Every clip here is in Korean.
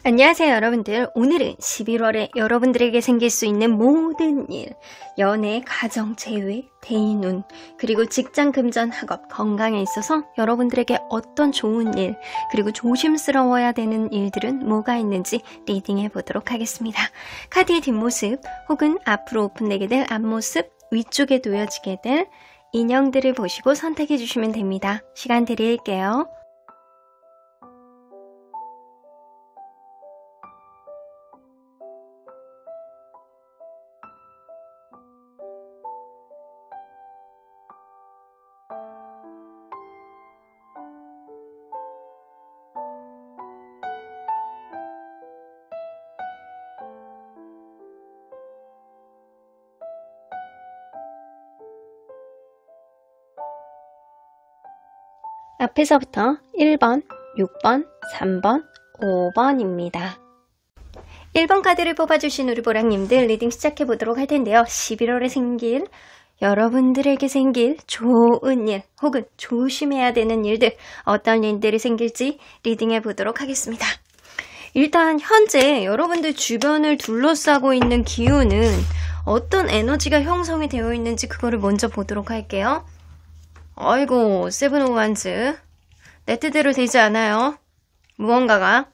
안녕하세요 여러분들. 오늘은 11월에 여러분들에게 생길 수 있는 모든 일, 연애, 가정, 재회, 대인운, 그리고 직장, 금전, 학업, 건강에 있어서 여러분들에게 어떤 좋은 일, 그리고 조심스러워야 되는 일들은 뭐가 있는지 리딩해 보도록 하겠습니다. 카드의 뒷모습 혹은 앞으로 오픈되게 될 앞모습, 위쪽에 놓여지게 될 인형들을 보시고 선택해 주시면 됩니다. 시간 드릴게요. 앞에서부터 1번, 6번, 3번, 5번입니다. 1번 카드를 뽑아주신 우리 보랑님들 리딩 시작해보도록 할 텐데요. 11월에 생길, 여러분들에게 생길 좋은 일 혹은 조심해야 되는 일들, 어떤 일들이 생길지 리딩해보도록 하겠습니다. 일단 현재 여러분들 주변을 둘러싸고 있는 기운은 어떤 에너지가 형성이 되어 있는지 그거를 먼저 보도록 할게요. 아이고, 세븐 오브 완즈. 내 뜻대로 되지 않아요. 무언가가.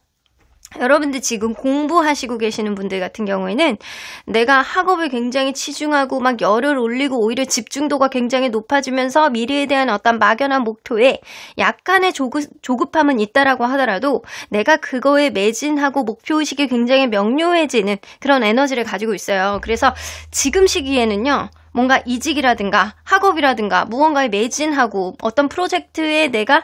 여러분들 지금 공부하시고 계시는 분들 같은 경우에는 내가 학업을 굉장히 치중하고 막 열을 올리고 오히려 집중도가 굉장히 높아지면서 미래에 대한 어떤 막연한 목표에 약간의 조급함은 있다라고 하더라도 내가 그거에 매진하고 목표의식이 굉장히 명료해지는 그런 에너지를 가지고 있어요. 그래서 지금 시기에는요. 뭔가 이직이라든가 학업이라든가 무언가에 매진하고 어떤 프로젝트에 내가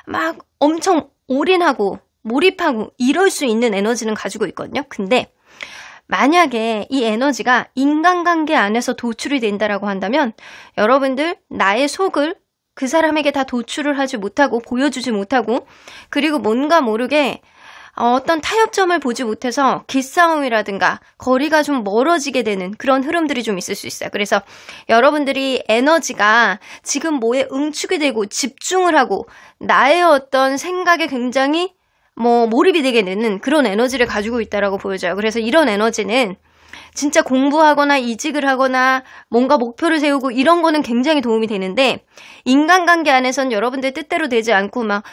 막 엄청 올인하고 몰입하고 이럴 수 있는 에너지는 가지고 있거든요. 근데 만약에 이 에너지가 인간관계 안에서 도출이 된다라고 한다면 여러분들 나의 속을 그 사람에게 다 도출을 하지 못하고 보여주지 못하고 그리고 뭔가 모르게 어떤 타협점을 보지 못해서 기싸움이라든가 거리가 좀 멀어지게 되는 그런 흐름들이 좀 있을 수 있어요. 그래서 여러분들이 에너지가 지금 뭐에 응축이 되고 집중을 하고 나의 어떤 생각에 굉장히 몰입이 되게 되는 그런 에너지를 가지고 있다라고 보여져요. 그래서 이런 에너지는 진짜 공부하거나 이직을 하거나 뭔가 목표를 세우고 이런 거는 굉장히 도움이 되는데 인간관계 안에선 여러분들 뜻대로 되지 않고 막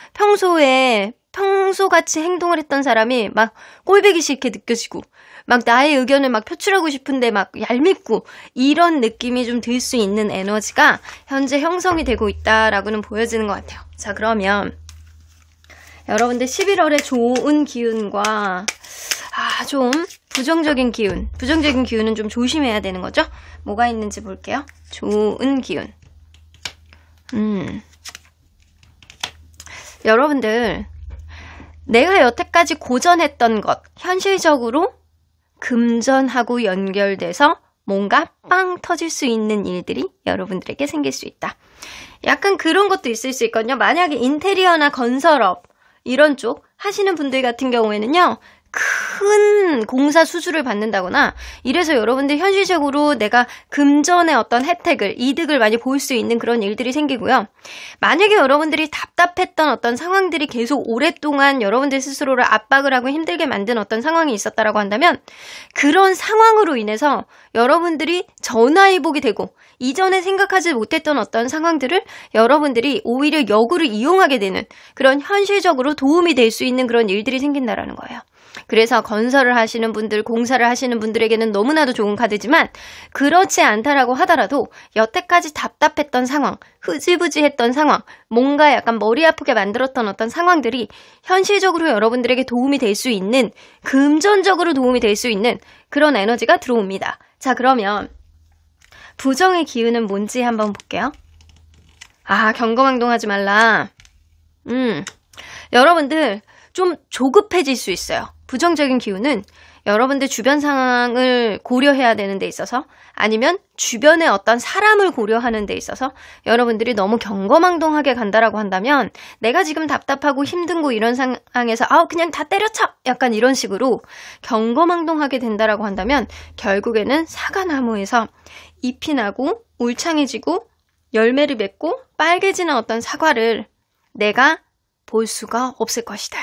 평소같이 행동을 했던 사람이 막 꼴보기 싫게 느껴지고 막 나의 의견을 막 표출하고 싶은데 막 얄밉고 이런 느낌이 좀 들 수 있는 에너지가 현재 형성이 되고 있다라고는 보여지는 것 같아요. 자, 그러면 여러분들 11월의 좋은 기운과 좀 부정적인 기운은 좀 조심해야 되는 거죠? 뭐가 있는지 볼게요. 좋은 기운. 여러분들 내가 여태까지 고전했던 것, 현실적으로 금전하고 연결돼서 뭔가 빵 터질 수 있는 일들이 여러분들에게 생길 수 있다. 약간 그런 것도 있을 수 있거든요. 만약에 인테리어나 건설업 이런 쪽 하시는 분들 같은 경우에는요. 큰 공사 수주를 받는다거나 이래서 여러분들 현실적으로 내가 금전의 어떤 혜택을, 이득을 많이 볼 수 있는 그런 일들이 생기고요. 만약에 여러분들이 답답했던 어떤 상황들이 계속 오랫동안 여러분들 스스로를 압박을 하고 힘들게 만든 어떤 상황이 있었다라고 한다면 그런 상황으로 인해서 여러분들이 전화위복이 되고 이전에 생각하지 못했던 어떤 상황들을 여러분들이 오히려 역으로 이용하게 되는 그런 현실적으로 도움이 될 수 있는 그런 일들이 생긴다라는 거예요. 그래서 건설을 하시는 분들, 공사를 하시는 분들에게는 너무나도 좋은 카드지만 그렇지 않다라고 하더라도 여태까지 답답했던 상황, 흐지부지했던 상황, 뭔가 약간 머리 아프게 만들었던 어떤 상황들이 현실적으로 여러분들에게 도움이 될 수 있는, 금전적으로 도움이 될 수 있는 그런 에너지가 들어옵니다. 자, 그러면 부정의 기운은 뭔지 한번 볼게요. 경거망동하지 말라. 여러분들 좀 조급해질 수 있어요. 부정적인 기운은 여러분들 주변 상황을 고려해야 되는 데 있어서 아니면 주변의 어떤 사람을 고려하는 데 있어서 여러분들이 너무 경거망동하게 간다라고 한다면 내가 지금 답답하고 힘든고 이런 상황에서 그냥 다 때려쳐! 약간 이런 식으로 경거망동하게 된다라고 한다면 결국에는 사과나무에서 잎이 나고 울창해지고 열매를 맺고 빨개지는 어떤 사과를 내가 볼 수가 없을 것이다.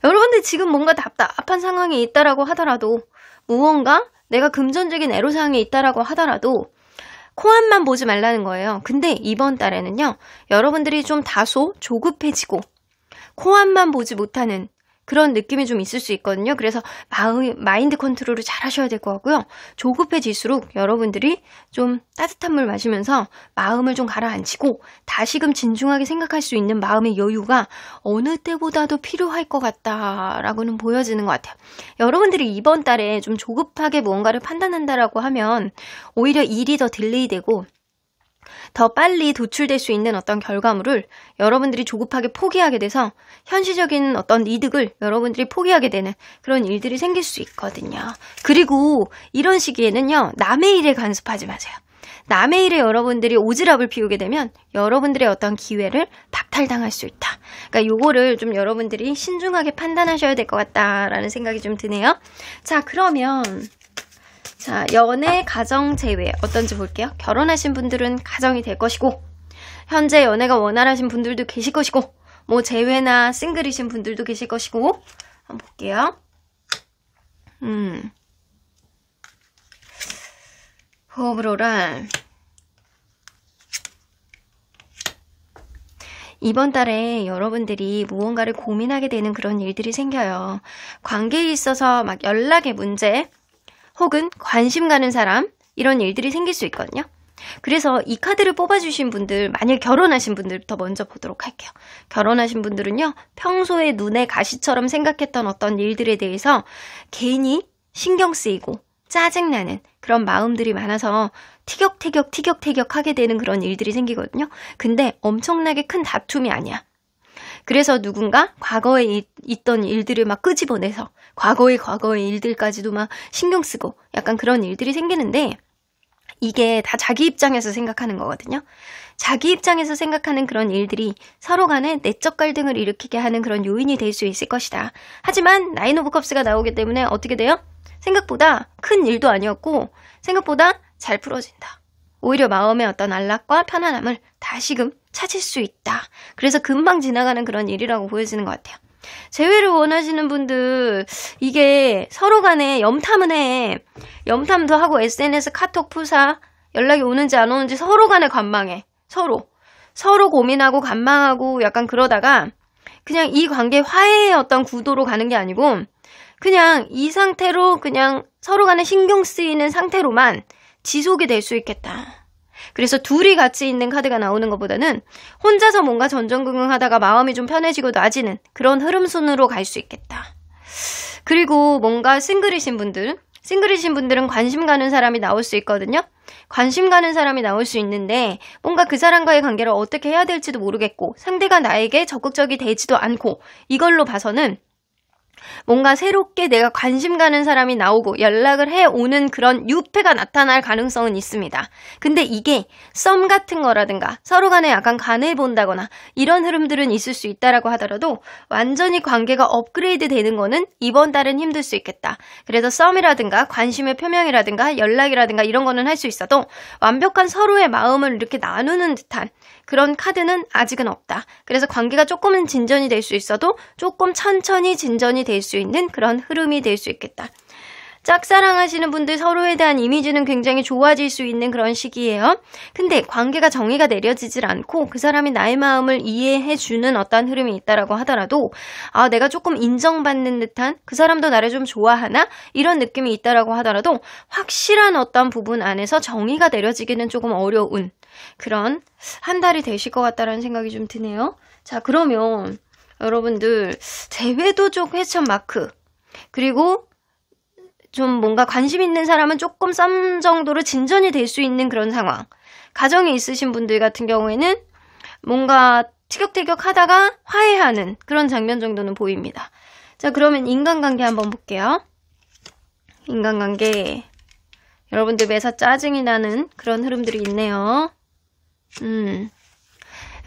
여러분들 지금 뭔가 답답한 상황에 있다라고 하더라도, 무언가 내가 금전적인 애로사항에 있다라고 하더라도 코앞만 보지 말라는 거예요. 근데 이번 달에는요, 여러분들이 좀 다소 조급해지고 코앞만 보지 못하는 그런 느낌이 좀 있을 수 있거든요. 그래서 마인드 컨트롤을 잘 하셔야 될 것 같고요. 조급해질수록 여러분들이 좀 따뜻한 물 마시면서 마음을 좀 가라앉히고 다시금 진중하게 생각할 수 있는 마음의 여유가 어느 때보다도 필요할 것 같다라고는 보여지는 것 같아요. 여러분들이 이번 달에 좀 조급하게 무언가를 판단한다라고 하면 오히려 일이 더 딜레이되고 더 빨리 도출될 수 있는 어떤 결과물을 여러분들이 조급하게 포기하게 돼서 현실적인 어떤 이득을 여러분들이 포기하게 되는 그런 일들이 생길 수 있거든요. 그리고 이런 시기에는요, 남의 일에 간섭하지 마세요. 남의 일에 여러분들이 오지랖을 피우게 되면 여러분들의 어떤 기회를 박탈당할 수 있다. 그러니까 요거를 좀 여러분들이 신중하게 판단하셔야 될 것 같다라는 생각이 좀 드네요. 자, 그러면 자, 연애, 가정, 재회 어떤지 볼게요. 결혼하신 분들은 가정이 될 것이고, 현재 연애가 원활하신 분들도 계실 것이고, 뭐 재회나 싱글이신 분들도 계실 것이고, 한번 볼게요. 호불호란 이번 달에 여러분들이 무언가를 고민하게 되는 그런 일들이 생겨요. 관계에 있어서 막 연락의 문제, 혹은 관심 가는 사람, 이런 일들이 생길 수 있거든요. 그래서 이 카드를 뽑아주신 분들, 만약 결혼하신 분들부터 먼저 보도록 할게요. 결혼하신 분들은요, 평소에 눈에 가시처럼 생각했던 어떤 일들에 대해서 괜히 신경 쓰이고 짜증나는 그런 마음들이 많아서 티격태격 하게 되는 그런 일들이 생기거든요. 근데 엄청나게 큰 다툼이 아니야. 그래서 누군가 과거에 있던 일들을 막 끄집어내서 과거의 일들까지도 막 신경 쓰고 약간 그런 일들이 생기는데, 이게 다 자기 입장에서 생각하는 거거든요. 자기 입장에서 생각하는 그런 일들이 서로 간에 내적 갈등을 일으키게 하는 그런 요인이 될 수 있을 것이다. 하지만 나인 오브 컵스가 나오기 때문에 어떻게 돼요? 생각보다 큰 일도 아니었고 생각보다 잘 풀어진다. 오히려 마음의 어떤 안락과 편안함을 다시금 찾을 수 있다. 그래서 금방 지나가는 그런 일이라고 보여지는 것 같아요. 재회를 원하시는 분들, 이게 서로 간에 염탐은 해. 염탐도 하고 SNS 카톡 푸사 연락이 오는지 안 오는지 서로 간에 관망해. 서로 고민하고 관망하고 약간 그러다가 그냥 이 관계 화해의 어떤 구도로 가는 게 아니고 그냥 이 상태로 그냥 서로 간에 신경 쓰이는 상태로만 지속이 될 수 있겠다. 그래서 둘이 같이 있는 카드가 나오는 것보다는 혼자서 뭔가 전전긍긍하다가 마음이 좀 편해지고 나아지는 그런 흐름순으로 갈 수 있겠다. 그리고 뭔가 싱글이신 분들은 관심 가는 사람이 나올 수 있거든요. 관심 가는 사람이 나올 수 있는데 뭔가 그 사람과의 관계를 어떻게 해야 될지도 모르겠고 상대가 나에게 적극적이 되지도 않고, 이걸로 봐서는 뭔가 새롭게 내가 관심 가는 사람이 나오고 연락을 해오는 그런 유패가 나타날 가능성은 있습니다. 근데 이게 썸 같은 거라든가 서로 간에 약간 간을 본다거나 이런 흐름들은 있을 수 있다라고 하더라도 완전히 관계가 업그레이드 되는 거는 이번 달은 힘들 수 있겠다. 그래서 썸이라든가 관심의 표명이라든가 연락이라든가 이런 거는 할 수 있어도 완벽한 서로의 마음을 이렇게 나누는 듯한 그런 카드는 아직은 없다. 그래서 관계가 조금은 진전이 될 수 있어도 조금 천천히 진전이 될 수 있는 그런 흐름이 될 수 있겠다. 짝사랑하시는 분들 서로에 대한 이미지는 굉장히 좋아질 수 있는 그런 시기예요. 근데 관계가 정의가 내려지질 않고 그 사람이 나의 마음을 이해해주는 어떤 흐름이 있다라고 하더라도 내가 조금 인정받는 듯한, 그 사람도 나를 좀 좋아하나? 이런 느낌이 있다라고 하더라도 확실한 어떤 부분 안에서 정의가 내려지기는 조금 어려운 그런 한 달이 되실 것 같다라는 생각이 좀 드네요. 자, 그러면 여러분들 재회도 좀 퀘스천 마크, 그리고 좀 뭔가 관심 있는 사람은 조금 썸 정도로 진전이 될 수 있는 그런 상황, 가정에 있으신 분들 같은 경우에는 뭔가 티격태격 하다가 화해하는 그런 장면 정도는 보입니다. 자, 그러면 인간관계 한번 볼게요. 인간관계, 여러분들 매사 짜증이 나는 그런 흐름들이 있네요.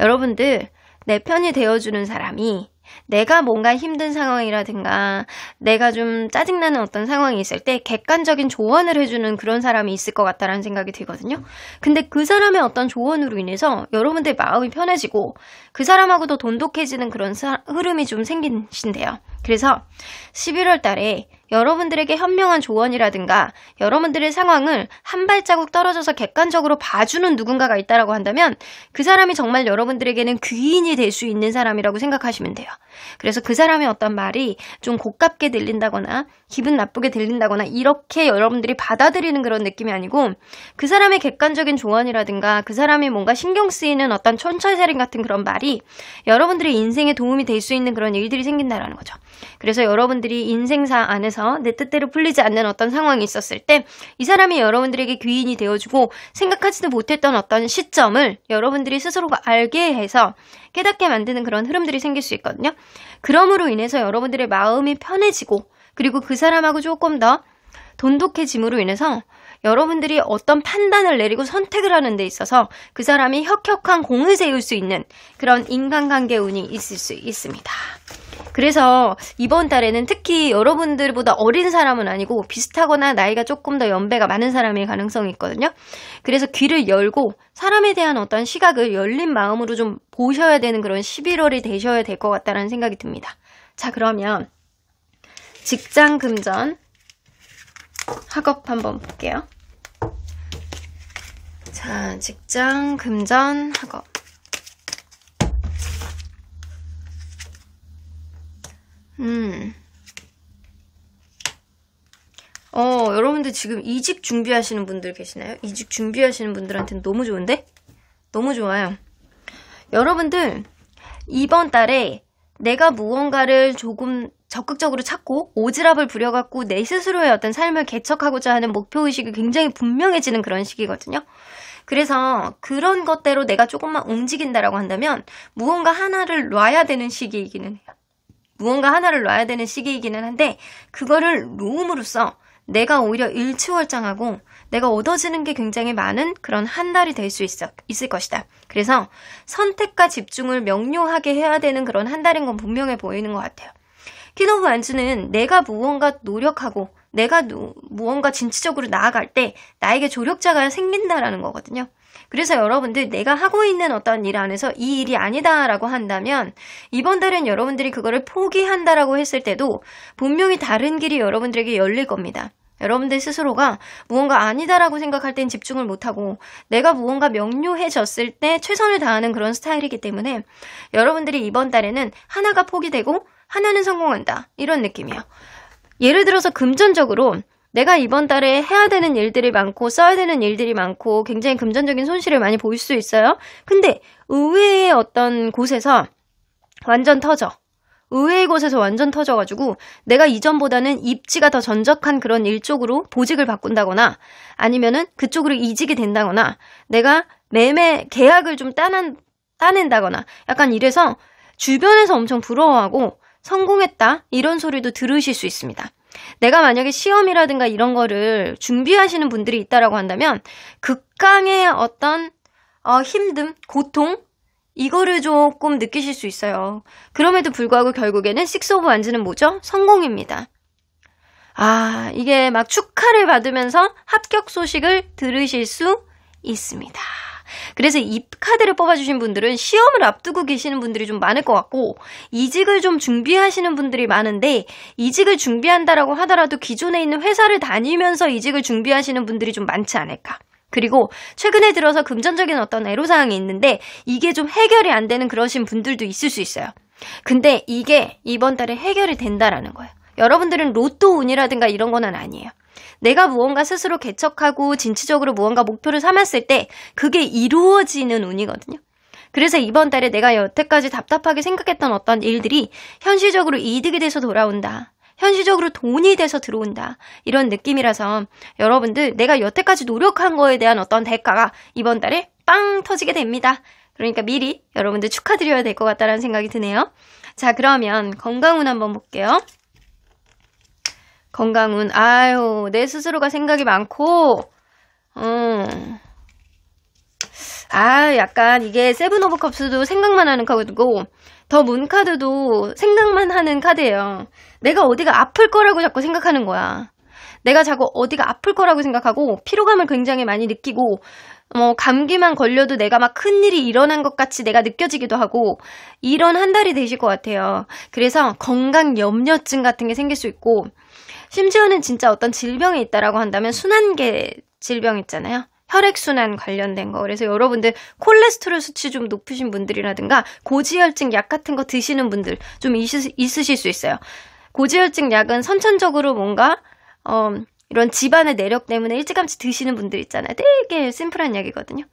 여러분들 내 편이 되어주는 사람이 내가 뭔가 힘든 상황이라든가 내가 좀 짜증나는 어떤 상황이 있을 때 객관적인 조언을 해주는 그런 사람이 있을 것 같다라는 생각이 들거든요. 근데 그 사람의 어떤 조언으로 인해서 여러분들 마음이 편해지고 그 사람하고도 돈독해지는 그런 흐름이 좀 생기신대요. 그래서 11월 달에 여러분들에게 현명한 조언이라든가 여러분들의 상황을 한 발자국 떨어져서 객관적으로 봐주는 누군가가 있다라고 한다면 그 사람이 정말 여러분들에게는 귀인이 될 수 있는 사람이라고 생각하시면 돼요. 그래서 그 사람의 어떤 말이 좀 고깝게 들린다거나 기분 나쁘게 들린다거나 이렇게 여러분들이 받아들이는 그런 느낌이 아니고 그 사람의 객관적인 조언이라든가 그 사람이 뭔가 신경 쓰이는 어떤 촌철살인 같은 그런 말이 여러분들의 인생에 도움이 될 수 있는 그런 일들이 생긴다라는 거죠. 그래서 여러분들이 인생사 안에서 내 뜻대로 풀리지 않는 어떤 상황이 있었을 때 이 사람이 여러분들에게 귀인이 되어주고 생각하지도 못했던 어떤 시점을 여러분들이 스스로가 알게 해서 깨닫게 만드는 그런 흐름들이 생길 수 있거든요. 그럼으로 인해서 여러분들의 마음이 편해지고 그리고 그 사람하고 조금 더 돈독해짐으로 인해서 여러분들이 어떤 판단을 내리고 선택을 하는 데 있어서 그 사람이 혁혁한 공을 세울 수 있는 그런 인간관계 운이 있을 수 있습니다. 그래서 이번 달에는 특히 여러분들보다 어린 사람은 아니고 비슷하거나 나이가 조금 더 연배가 많은 사람일 가능성이 있거든요. 그래서 귀를 열고 사람에 대한 어떤 시각을 열린 마음으로 좀 보셔야 되는 그런 11월이 되셔야 될 것 같다는 생각이 듭니다. 자, 그러면 직장 금전 학업 한번 볼게요. 자, 직장 금전 학업. 여러분들 지금 이직 준비하시는 분들 계시나요? 이직 준비하시는 분들한테는 너무 좋은데? 너무 좋아요. 여러분들 이번 달에 내가 무언가를 조금 적극적으로 찾고 오지랖을 부려갖고 내 스스로의 어떤 삶을 개척하고자 하는 목표의식이 굉장히 분명해지는 그런 시기거든요. 그래서 그런 것대로 내가 조금만 움직인다라고 한다면 무언가 하나를 놔야 되는 시기이기는 해요. 무언가 하나를 놔야 되는 시기이기는 한데 그거를 놓음으로써 내가 오히려 일취월장하고 내가 얻어지는 게 굉장히 많은 그런 한 달이 될 수 있을 것이다. 그래서 선택과 집중을 명료하게 해야 되는 그런 한 달인 건 분명해 보이는 것 같아요. 퀸 오브 완즈는 내가 무언가 노력하고 내가 무언가 진취적으로 나아갈 때 나에게 조력자가 생긴다라는 거거든요. 그래서 여러분들 내가 하고 있는 어떤 일 안에서 이 일이 아니다라고 한다면 이번 달엔 여러분들이 그거를 포기한다라고 했을 때도 분명히 다른 길이 여러분들에게 열릴 겁니다. 여러분들 스스로가 무언가 아니다라고 생각할 땐 집중을 못하고 내가 무언가 명료해졌을 때 최선을 다하는 그런 스타일이기 때문에 여러분들이 이번 달에는 하나가 포기되고 하나는 성공한다. 이런 느낌이에요. 예를 들어서 금전적으로 내가 이번 달에 해야 되는 일들이 많고 써야 되는 일들이 많고 굉장히 금전적인 손실을 많이 보일 수 있어요. 근데 의외의 어떤 곳에서 완전 터져. 의외의 곳에서 완전 터져가지고 내가 이전보다는 입지가 더 전적한 그런 일 쪽으로 보직을 바꾼다거나 아니면은 그쪽으로 이직이 된다거나 내가 매매 계약을 좀 따낸다거나 약간 이래서 주변에서 엄청 부러워하고 성공했다 이런 소리도 들으실 수 있습니다. 내가 만약에 시험이라든가 이런 거를 준비하시는 분들이 있다라고 한다면 극강의 어떤 힘듦, 고통 이거를 조금 느끼실 수 있어요. 그럼에도 불구하고 결국에는 식스 오브 완즈는 뭐죠? 성공입니다. 이게 막 축하를 받으면서 합격 소식을 들으실 수 있습니다. 그래서 이 카드를 뽑아주신 분들은 시험을 앞두고 계시는 분들이 좀 많을 것 같고 이직을 좀 준비하시는 분들이 많은데 이직을 준비한다라고 하더라도 기존에 있는 회사를 다니면서 이직을 준비하시는 분들이 좀 많지 않을까. 그리고 최근에 들어서 금전적인 어떤 애로사항이 있는데 이게 좀 해결이 안 되는 그러신 분들도 있을 수 있어요. 근데 이게 이번 달에 해결이 된다라는 거예요. 여러분들은 로또 운이라든가 이런 거는 아니에요. 내가 무언가 스스로 개척하고 진취적으로 무언가 목표를 삼았을 때 그게 이루어지는 운이거든요. 그래서 이번 달에 내가 여태까지 답답하게 생각했던 어떤 일들이 현실적으로 이득이 돼서 돌아온다. 현실적으로 돈이 돼서 들어온다. 이런 느낌이라서 여러분들 내가 여태까지 노력한 거에 대한 어떤 대가가 이번 달에 빵 터지게 됩니다. 그러니까 미리 여러분들 축하드려야 될 것 같다는 생각이 드네요. 자, 그러면 건강운 한번 볼게요. 건강운, 내 스스로가 생각이 많고, 약간 이게 세븐 오브 컵스도 생각만 하는 카드고 더 문 카드도 생각만 하는 카드예요. 내가 어디가 아플 거라고 자꾸 생각하는 거야. 내가 자꾸 어디가 아플 거라고 생각하고 피로감을 굉장히 많이 느끼고 감기만 걸려도 내가 막 큰일이 일어난 것 같이 내가 느껴지기도 하고 이런 한 달이 되실 것 같아요. 그래서 건강 염려증 같은 게 생길 수 있고 심지어는 진짜 어떤 질병이 있다라고 한다면 순환계 질병 있잖아요. 혈액순환 관련된 거. 그래서 여러분들 콜레스테롤 수치 좀 높으신 분들이라든가 고지혈증 약 같은 거 드시는 분들 좀 있으실 수 있어요. 고지혈증 약은 선천적으로 뭔가 이런 집안의 내력 때문에 일찌감치 드시는 분들 있잖아요. 되게 심플한 약이거든요.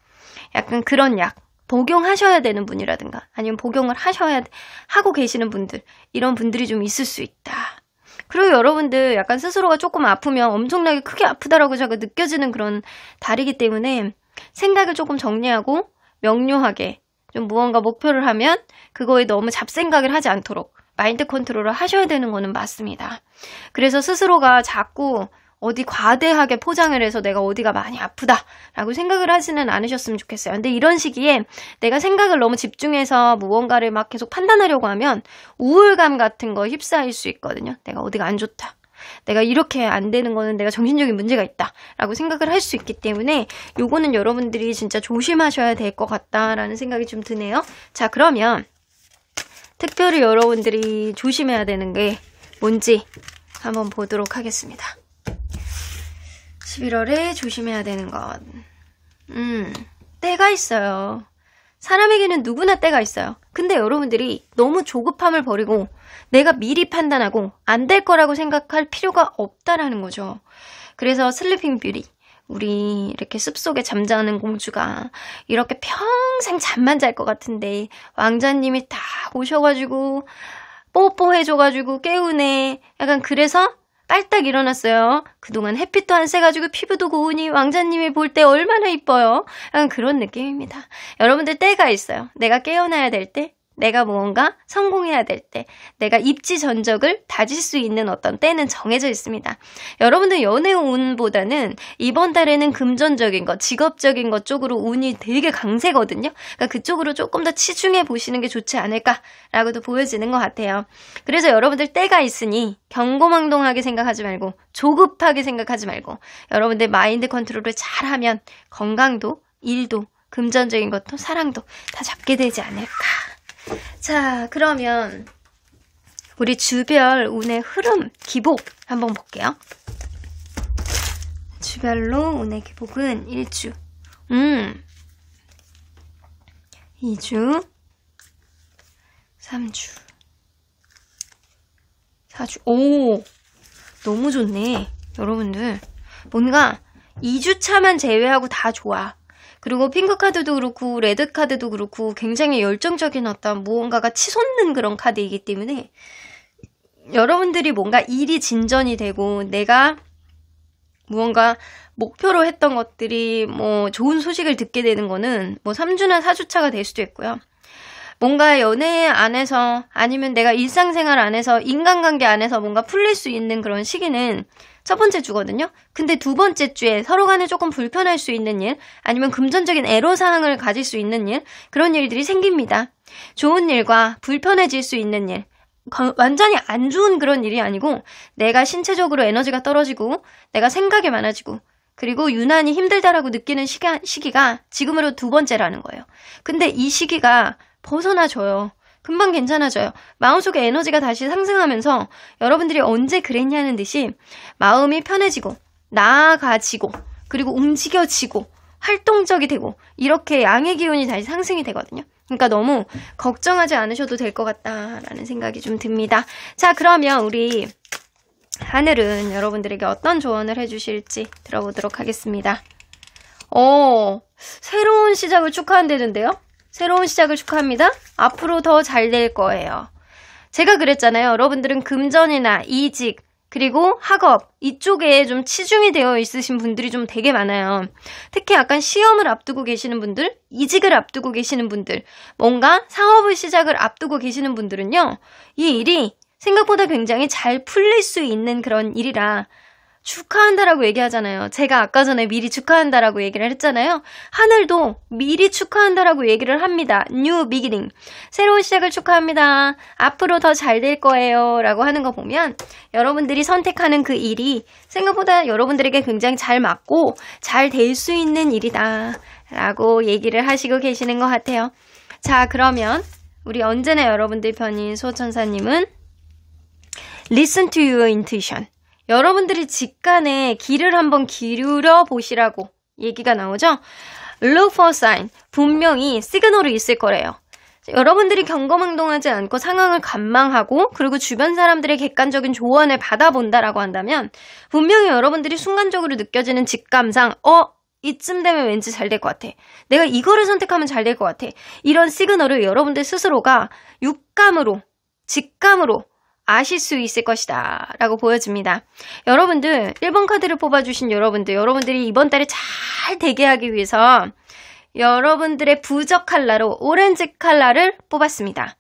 약간 그런 약 복용하셔야 되는 분이라든가 아니면 복용을 하고 계시는 분들 이런 분들이 좀 있을 수 있다. 그리고 여러분들 약간 스스로가 조금 아프면 엄청나게 크게 아프다라고 자꾸 느껴지는 그런 달이기 때문에 생각을 조금 정리하고 명료하게 좀 무언가 목표를 하면 그거에 너무 잡생각을 하지 않도록 마인드 컨트롤을 하셔야 되는 거는 맞습니다. 그래서 스스로가 자꾸 어디 과대하게 포장을 해서 내가 어디가 많이 아프다라고 생각을 하지는 않으셨으면 좋겠어요. 근데 이런 시기에 내가 생각을 너무 집중해서 무언가를 막 계속 판단하려고 하면 우울감 같은 거 휩싸일 수 있거든요. 내가 어디가 안 좋다. 내가 이렇게 안 되는 거는 내가 정신적인 문제가 있다라고 생각을 할 수 있기 때문에 요거는 여러분들이 진짜 조심하셔야 될 것 같다라는 생각이 좀 드네요. 자, 그러면 특별히 여러분들이 조심해야 되는 게 뭔지 한번 보도록 하겠습니다. 11월에 조심해야 되는 것. 때가 있어요. 사람에게는 누구나 때가 있어요. 근데 여러분들이 너무 조급함을 버리고 내가 미리 판단하고 안 될 거라고 생각할 필요가 없다라는 거죠. 그래서 슬리핑 뷰티, 우리 이렇게 숲속에 잠자는 공주가 이렇게 평생 잠만 잘 것 같은데 왕자님이 딱 오셔가지고 뽀뽀해줘가지고 깨우네. 약간 그래서 빨딱 일어났어요. 그동안 햇빛도 안 쐬가지고 피부도 고우니 왕자님이 볼 때 얼마나 이뻐요. 약간 그런 느낌입니다. 여러분들 때가 있어요. 내가 깨어나야 될 때, 내가 무언가 성공해야 될 때, 내가 입지 전적을 다질 수 있는 어떤 때는 정해져 있습니다. 여러분들 연애 운보다는 이번 달에는 금전적인 것, 직업적인 것 쪽으로 운이 되게 강세거든요. 그러니까 그쪽으로 조금 더 치중해 보시는 게 좋지 않을까라고도 보여지는 것 같아요. 그래서 여러분들 때가 있으니 경고망동하게 생각하지 말고 조급하게 생각하지 말고 여러분들 마인드 컨트롤을 잘하면 건강도, 일도, 금전적인 것도, 사랑도 다 잡게 되지 않을까. 자, 그러면 우리 주별 운의 흐름, 기복 한번 볼게요. 주별로 운의 기복은 1주, 2주, 3주, 4주. 오, 너무 좋네. 여러분들 뭔가 2주차만 제외하고 다 좋아. 그리고 핑크 카드도 그렇고 레드 카드도 그렇고 굉장히 열정적인 어떤 무언가가 치솟는 그런 카드이기 때문에 여러분들이 뭔가 일이 진전이 되고 내가 무언가 목표로 했던 것들이 뭐 좋은 소식을 듣게 되는 거는 뭐 3주나 4주차가 될 수도 있고요. 뭔가 연애 안에서 아니면 내가 일상생활 안에서 인간관계 안에서 뭔가 풀릴 수 있는 그런 시기는 첫 번째 주거든요. 근데 두 번째 주에 서로 간에 조금 불편할 수 있는 일, 아니면 금전적인 애로사항을 가질 수 있는 일, 그런 일들이 생깁니다. 좋은 일과 불편해질 수 있는 일, 완전히 안 좋은 그런 일이 아니고 내가 신체적으로 에너지가 떨어지고 내가 생각이 많아지고 그리고 유난히 힘들다라고 느끼는 시기가 지금으로 두 번째라는 거예요. 근데 이 시기가 벗어나줘요. 금방 괜찮아져요. 마음속에 에너지가 다시 상승하면서 여러분들이 언제 그랬냐는 듯이 마음이 편해지고 나아가지고 그리고 움직여지고 활동적이 되고 이렇게 양의 기운이 다시 상승이 되거든요. 그러니까 너무 걱정하지 않으셔도 될 것 같다라는 생각이 좀 듭니다. 자, 그러면 우리 하늘은 여러분들에게 어떤 조언을 해주실지 들어보도록 하겠습니다. 새로운 시작을 축하한다는데요. 새로운 시작을 축하합니다. 앞으로 더 잘 될 거예요. 제가 그랬잖아요. 여러분들은 금전이나 이직 그리고 학업 이쪽에 좀 치중이 되어 있으신 분들이 좀 되게 많아요. 특히 약간 시험을 앞두고 계시는 분들, 이직을 앞두고 계시는 분들, 뭔가 사업을 시작을 앞두고 계시는 분들은요. 이 일이 생각보다 굉장히 잘 풀릴 수 있는 그런 일이라 축하한다라고 얘기하잖아요. 제가 아까 전에 미리 축하한다라고 얘기를 했잖아요. 하늘도 미리 축하한다라고 얘기를 합니다. New beginning. 새로운 시작을 축하합니다. 앞으로 더 잘 될 거예요. 라고 하는 거 보면 여러분들이 선택하는 그 일이 생각보다 여러분들에게 굉장히 잘 맞고 잘 될 수 있는 일이다. 라고 얘기를 하시고 계시는 것 같아요. 자, 그러면 우리 언제나 여러분들 편인 소천사님은 Listen to your intuition. 여러분들이 직관에 귀를 한번 기울여 보시라고 얘기가 나오죠? Look for sign. 분명히 시그널이 있을 거래요. 여러분들이 경거망동하지 않고 상황을 관망하고 그리고 주변 사람들의 객관적인 조언을 받아본다라고 한다면 분명히 여러분들이 순간적으로 느껴지는 직감상 이쯤 되면 왠지 잘 될 것 같아. 내가 이거를 선택하면 잘 될 것 같아. 이런 시그널을 여러분들 스스로가 육감으로, 직감으로 아실 수 있을 것이다 라고 보여집니다. 여러분들 1번 카드를 뽑아주신 여러분들이 이번 달에 잘 되게 하기 위해서 여러분들의 부적 컬러로 오렌지 컬러를 뽑았습니다.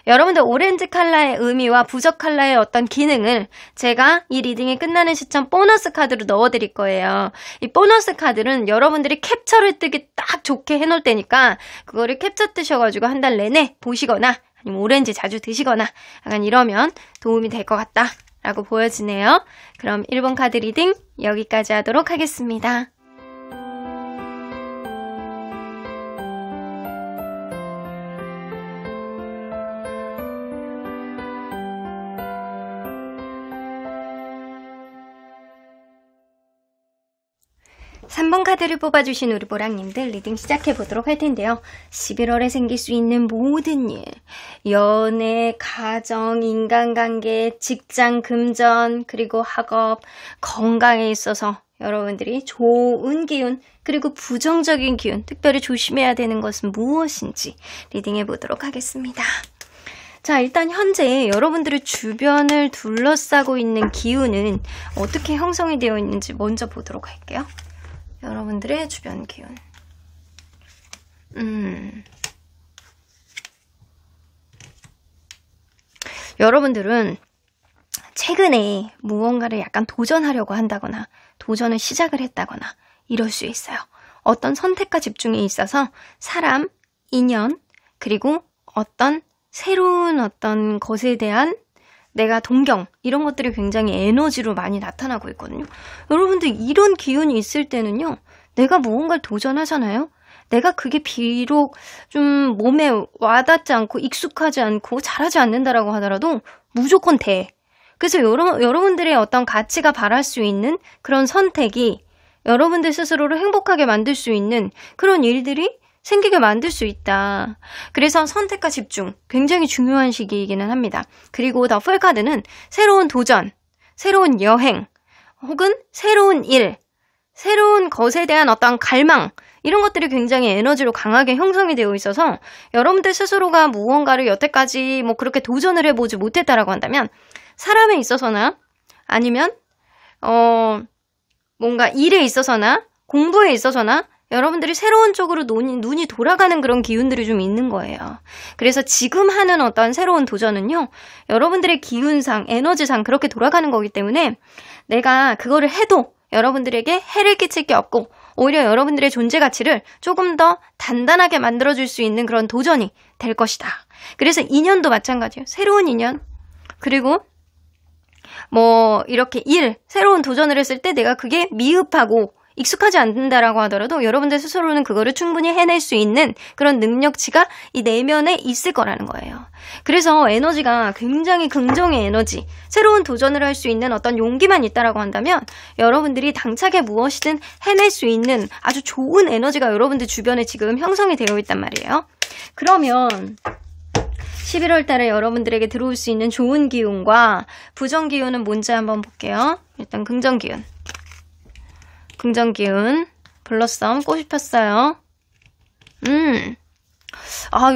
여러분들 오렌지 컬러의 의미와 부적 컬러의 어떤 기능을 제가 이 리딩이 끝나는 시점 보너스 카드로 넣어드릴 거예요. 이 보너스 카드는 여러분들이 캡처를 뜨기 딱 좋게 해놓을 테니까 그거를 캡처 뜨셔가지고 한 달 내내 보시거나 아니면 오렌지 자주 드시거나 약간 이러면 도움이 될 것 같다 라고 보여지네요. 그럼 1번 카드 리딩 여기까지 하도록 하겠습니다. (3번) 카드를 뽑아주신 우리 보랑님들 리딩 시작해보도록 할 텐데요. 11월에 생길 수 있는 모든 일, 연애, 가정, 인간관계, 직장, 금전, 그리고 학업, 건강에 있어서 여러분들이 좋은 기운, 그리고 부정적인 기운, 특별히 조심해야 되는 것은 무엇인지 리딩해보도록 하겠습니다. 자, 일단 현재 여러분들의 주변을 둘러싸고 있는 기운은 어떻게 형성이 되어 있는지 먼저 보도록 할게요. 여러분들의 주변 기운. 여러분들은 최근에 무언가를 약간 도전하려고 한다거나 도전을 시작을 했다거나 이럴 수 있어요. 어떤 선택과 집중에 있어서 사람, 인연, 그리고 어떤 새로운 어떤 것에 대한 내가 동경, 이런 것들이 굉장히 에너지로 많이 나타나고 있거든요. 여러분들 이런 기운이 있을 때는요. 내가 무언가를 도전하잖아요. 내가 그게 비록 좀 몸에 와닿지 않고 익숙하지 않고 잘하지 않는다라고 하더라도 무조건 돼. 그래서 여러분들의 어떤 가치가 바랄 수 있는 그런 선택이 여러분들 스스로를 행복하게 만들 수 있는 그런 일들이 생기게 만들 수 있다. 그래서 선택과 집중, 굉장히 중요한 시기이기는 합니다. 그리고 더 풀 카드는 새로운 도전, 새로운 여행, 혹은 새로운 일, 새로운 것에 대한 어떤 갈망, 이런 것들이 굉장히 에너지로 강하게 형성이 되어 있어서 여러분들 스스로가 무언가를 여태까지 그렇게 도전을 해보지 못했다라고 한다면 사람에 있어서나 아니면 뭔가 일에 있어서나 공부에 있어서나 여러분들이 새로운 쪽으로 눈이 돌아가는 그런 기운들이 좀 있는 거예요. 그래서 지금 하는 어떤 새로운 도전은요, 여러분들의 기운상, 에너지상 그렇게 돌아가는 거기 때문에 내가 그거를 해도 여러분들에게 해를 끼칠 게 없고 오히려 여러분들의 존재 가치를 조금 더 단단하게 만들어줄 수 있는 그런 도전이 될 것이다. 그래서 인연도 마찬가지예요. 새로운 인연, 그리고 이렇게 새로운 도전을 했을 때 내가 그게 미흡하고 익숙하지 않는다라고 하더라도 여러분들 스스로는 그거를 충분히 해낼 수 있는 그런 능력치가 이 내면에 있을 거라는 거예요. 그래서 에너지가 굉장히 긍정의 에너지, 새로운 도전을 할 수 있는 어떤 용기만 있다라고 한다면 여러분들이 당차게 무엇이든 해낼 수 있는 아주 좋은 에너지가 여러분들 주변에 지금 형성이 되어 있단 말이에요. 그러면 11월 달에 여러분들에게 들어올 수 있는 좋은 기운과 부정 기운은 뭔지 한번 볼게요. 일단 긍정 기운. 긍정 기운, 블러썸, 꽃이 폈어요.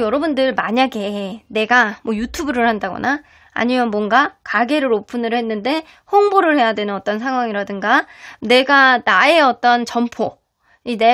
여러분들 만약에 내가 유튜브를 한다거나 아니면 뭔가 가게를 오픈을 했는데 홍보를 해야 되는 어떤 상황이라든가 내가 나의 어떤 점포,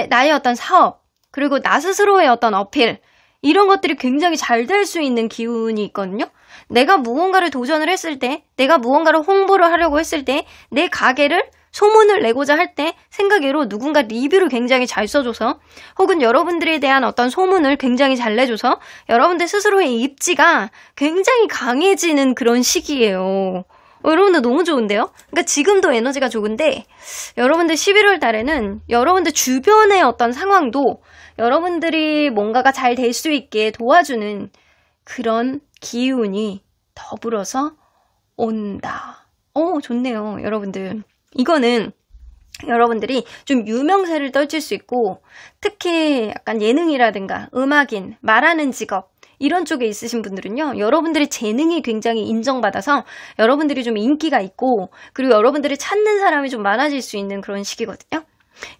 나의 어떤 사업, 그리고 나 스스로의 어떤 어필, 이런 것들이 굉장히 잘 될 수 있는 기운이 있거든요. 내가 무언가를 도전을 했을 때, 내가 무언가를 홍보를 하려고 했을 때 내 가게를 소문을 내고자 할 때 생각외로 누군가 리뷰를 굉장히 잘 써줘서 혹은 여러분들에 대한 어떤 소문을 굉장히 잘 내줘서 여러분들 스스로의 입지가 굉장히 강해지는 그런 시기예요. 여러분들 너무 좋은데요? 그러니까 지금도 에너지가 좋은데 여러분들 11월 달에는 여러분들 주변의 어떤 상황도 여러분들이 뭔가가 잘 될 수 있게 도와주는 그런 기운이 더불어서 온다. 좋네요, 여러분들. 이거는 여러분들이 좀 유명세를 떨칠 수 있고 특히 약간 예능이라든가 음악인, 말하는 직업 이런 쪽에 있으신 분들은요, 여러분들의 재능이 굉장히 인정받아서 여러분들이 좀 인기가 있고 그리고 여러분들이 찾는 사람이 좀 많아질 수 있는 그런 시기거든요.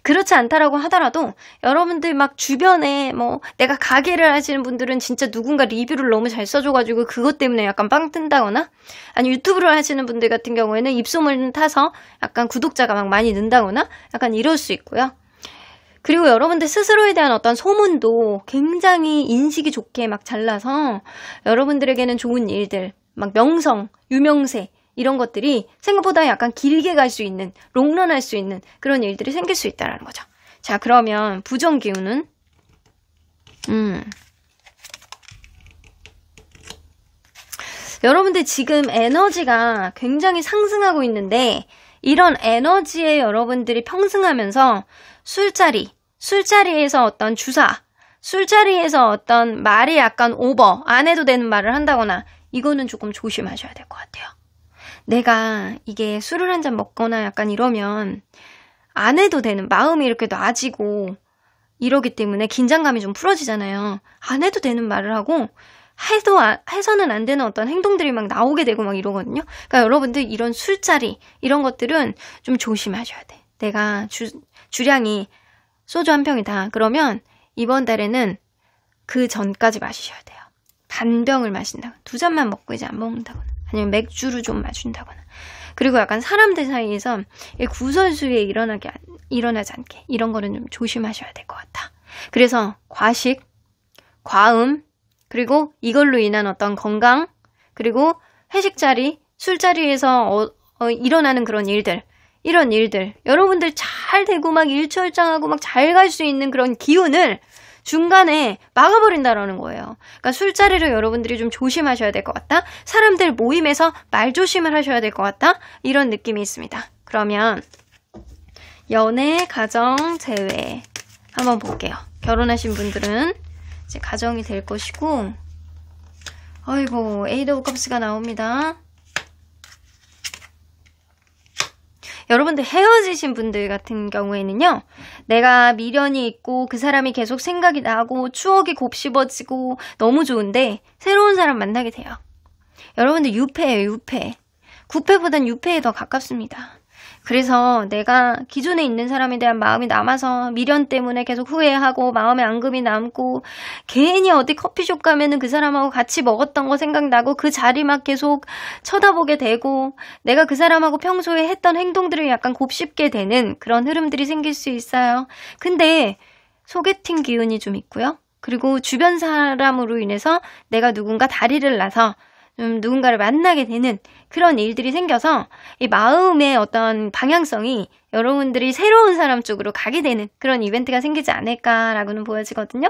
그렇지 않다라고 하더라도 여러분들 막 주변에 뭐 내가 가게를 하시는 분들은 진짜 누군가 리뷰를 너무 잘 써줘가지고 그것 때문에 약간 빵 뜬다거나 아니 유튜브를 하시는 분들 같은 경우에는 입소문 타서 약간 구독자가 막 많이 는다거나 약간 이럴 수 있고요. 그리고 여러분들 스스로에 대한 어떤 소문도 굉장히 인식이 좋게 막 잘나서 여러분들에게는 좋은 일들, 막 명성, 유명세 이런 것들이 생각보다 약간 길게 갈 수 있는, 롱런할 수 있는 그런 일들이 생길 수 있다는 거죠. 자, 그러면 부정 기운은 여러분들 지금 에너지가 굉장히 상승하고 있는데 이런 에너지에 여러분들이 평승하면서 술자리에서 어떤 주사, 술자리에서 어떤 말이 약간 오버, 안 해도 되는 말을 한다거나 이거는 조금 조심하셔야 될 것 같아요. 내가 이게 술을 한 잔 먹거나 약간 이러면 안 해도 되는 마음이 이렇게 놔지고 이러기 때문에 긴장감이 좀 풀어지잖아요. 안 해도 되는 말을 하고 해서는 안 되는 어떤 행동들이 막 나오게 되고 막 이러거든요. 그러니까 여러분들 이런 술자리 이런 것들은 좀 조심하셔야 돼. 내가 주량이 소주 한 병이다. 그러면 이번 달에는 그 전까지 마시셔야 돼요. 반병을 마신다거나 2잔만 먹고 이제 안 먹는다거나 아니면 맥주를 좀 마신다거나 그리고 약간 사람들 사이에서 구설수에 일어나지 않게 이런 거는 좀 조심하셔야 될 것 같아. 그래서 과식, 과음 그리고 이걸로 인한 어떤 건강 그리고 회식자리, 술자리에서 일어나는 그런 일들 이런 일들 여러분들 잘 되고 막 일취월장하고 막 잘 갈 수 있는 그런 기운을 중간에 막아버린다라는 거예요. 그러니까 술자리를 여러분들이 좀 조심하셔야 될 것 같다. 사람들 모임에서 말 조심을 하셔야 될 것 같다. 이런 느낌이 있습니다. 그러면 연애, 가정, 재회 한번 볼게요. 결혼하신 분들은 이제 가정이 될 것이고 아이고 에이드 오브 컵스가 나옵니다. 여러분들 헤어지신 분들 같은 경우에는요. 내가 미련이 있고 그 사람이 계속 생각이 나고 추억이 곱씹어지고 너무 좋은데 새로운 사람 만나게 돼요. 여러분들 유패예요. 유패. 구패보단 유패에 더 가깝습니다. 그래서 내가 기존에 있는 사람에 대한 마음이 남아서 미련 때문에 계속 후회하고 마음에 앙금이 남고 괜히 어디 커피숍 가면은 그 사람하고 같이 먹었던 거 생각나고 그 자리 막 계속 쳐다보게 되고 내가 그 사람하고 평소에 했던 행동들을 약간 곱씹게 되는 그런 흐름들이 생길 수 있어요. 근데 소개팅 기운이 좀 있고요. 그리고 주변 사람으로 인해서 내가 누군가 다리를 놔서 누군가를 만나게 되는 그런 일들이 생겨서 이 마음의 어떤 방향성이 여러분들이 새로운 사람 쪽으로 가게 되는 그런 이벤트가 생기지 않을까라고는 보여지거든요.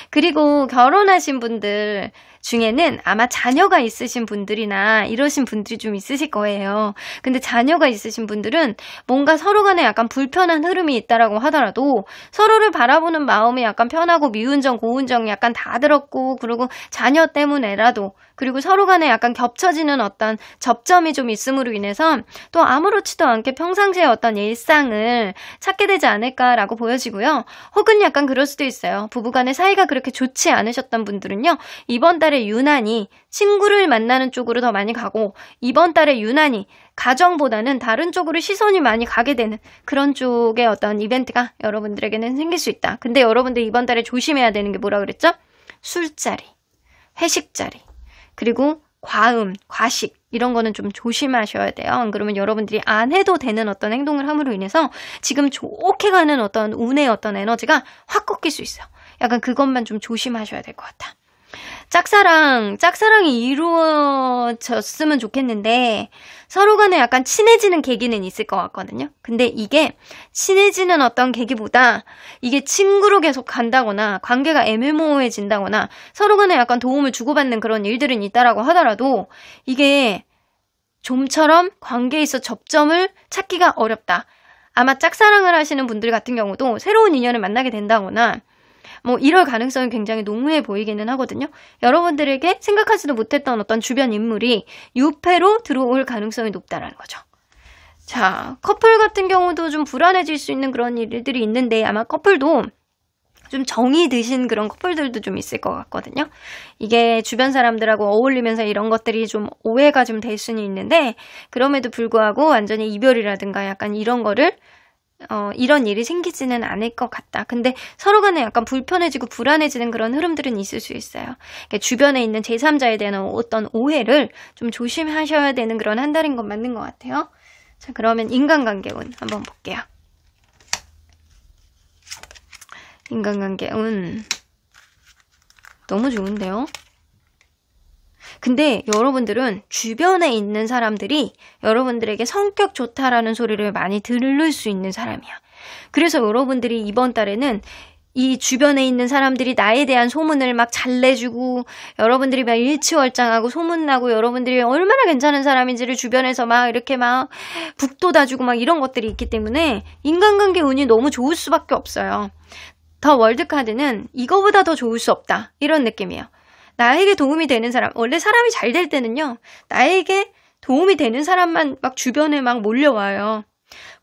그리고 결혼하신 분들 중에는 아마 자녀가 있으신 분들이나 이러신 분들이 좀 있으실 거예요. 근데 자녀가 있으신 분들은 뭔가 서로 간에 약간 불편한 흐름이 있다라고 하더라도 서로를 바라보는 마음이 약간 편하고 미운정, 고운정이 약간 다 들었고 그리고 자녀 때문에라도 그리고 서로 간에 약간 겹쳐지는 어떤 접점이 좀 있음으로 인해서 또 아무렇지도 않게 평상시의 어떤 일상을 찾게 되지 않을까라고 보여지고요. 혹은 약간 그럴 수도 있어요. 부부간의 사이가 그렇게 좋지 않으셨던 분들은요. 이번 달에 유난히 친구를 만나는 쪽으로 더 많이 가고 이번 달에 유난히 가정보다는 다른 쪽으로 시선이 많이 가게 되는 그런 쪽의 어떤 이벤트가 여러분들에게는 생길 수 있다. 근데 여러분들 이번 달에 조심해야 되는 게 뭐라 그랬죠? 술자리, 회식자리 그리고 과음, 과식 이런 거는 좀 조심하셔야 돼요. 안 그러면 여러분들이 안 해도 되는 어떤 행동을 함으로 인해서 지금 좋게 가는 어떤 운의 어떤 에너지가 확 꺾일 수 있어요. 약간 그것만 좀 조심하셔야 될 것 같아. 짝사랑이 이루어졌으면 좋겠는데 서로 간에 약간 친해지는 계기는 있을 것 같거든요. 근데 이게 친해지는 어떤 계기보다 이게 친구로 계속 간다거나 관계가 애매모호해진다거나 서로 간에 약간 도움을 주고받는 그런 일들은 있다라고 하더라도 이게 좀처럼 관계에 있어 접점을 찾기가 어렵다. 아마 짝사랑을 하시는 분들 같은 경우도 새로운 인연을 만나게 된다거나 뭐 이럴 가능성이 굉장히 농후해 보이기는 하거든요. 여러분들에게 생각하지도 못했던 어떤 주변 인물이 유패로 들어올 가능성이 높다라는 거죠. 자, 커플 같은 경우도 좀 불안해질 수 있는 그런 일들이 있는데 아마 커플도 좀 정이 드신 그런 커플들도 좀 있을 것 같거든요. 이게 주변 사람들하고 어울리면서 이런 것들이 좀 오해가 좀 될 수는 있는데 그럼에도 불구하고 완전히 이별이라든가 약간 이런 거를 이런 일이 생기지는 않을 것 같다. 근데 서로 간에 약간 불편해지고 불안해지는 그런 흐름들은 있을 수 있어요. 그러니까 주변에 있는 제3자에 대한 어떤 오해를 좀 조심하셔야 되는 그런 한 달인 건 맞는 것 같아요. 자, 그러면 인간관계 운 한번 볼게요. 인간관계 운 너무 좋은데요? 근데 여러분들은 주변에 있는 사람들이 여러분들에게 성격 좋다라는 소리를 많이 들을 수 있는 사람이야. 그래서 여러분들이 이번 달에는 이 주변에 있는 사람들이 나에 대한 소문을 막 잘 내주고 여러분들이 막 일치월장하고 소문나고 여러분들이 얼마나 괜찮은 사람인지를 주변에서 막 이렇게 막 북돋아주고 막 이런 것들이 있기 때문에 인간관계 운이 너무 좋을 수밖에 없어요. 더 월드카드는 이거보다 더 좋을 수 없다. 이런 느낌이에요. 나에게 도움이 되는 사람, 원래 사람이 잘 될 때는요, 나에게 도움이 되는 사람만 막 주변에 막 몰려와요.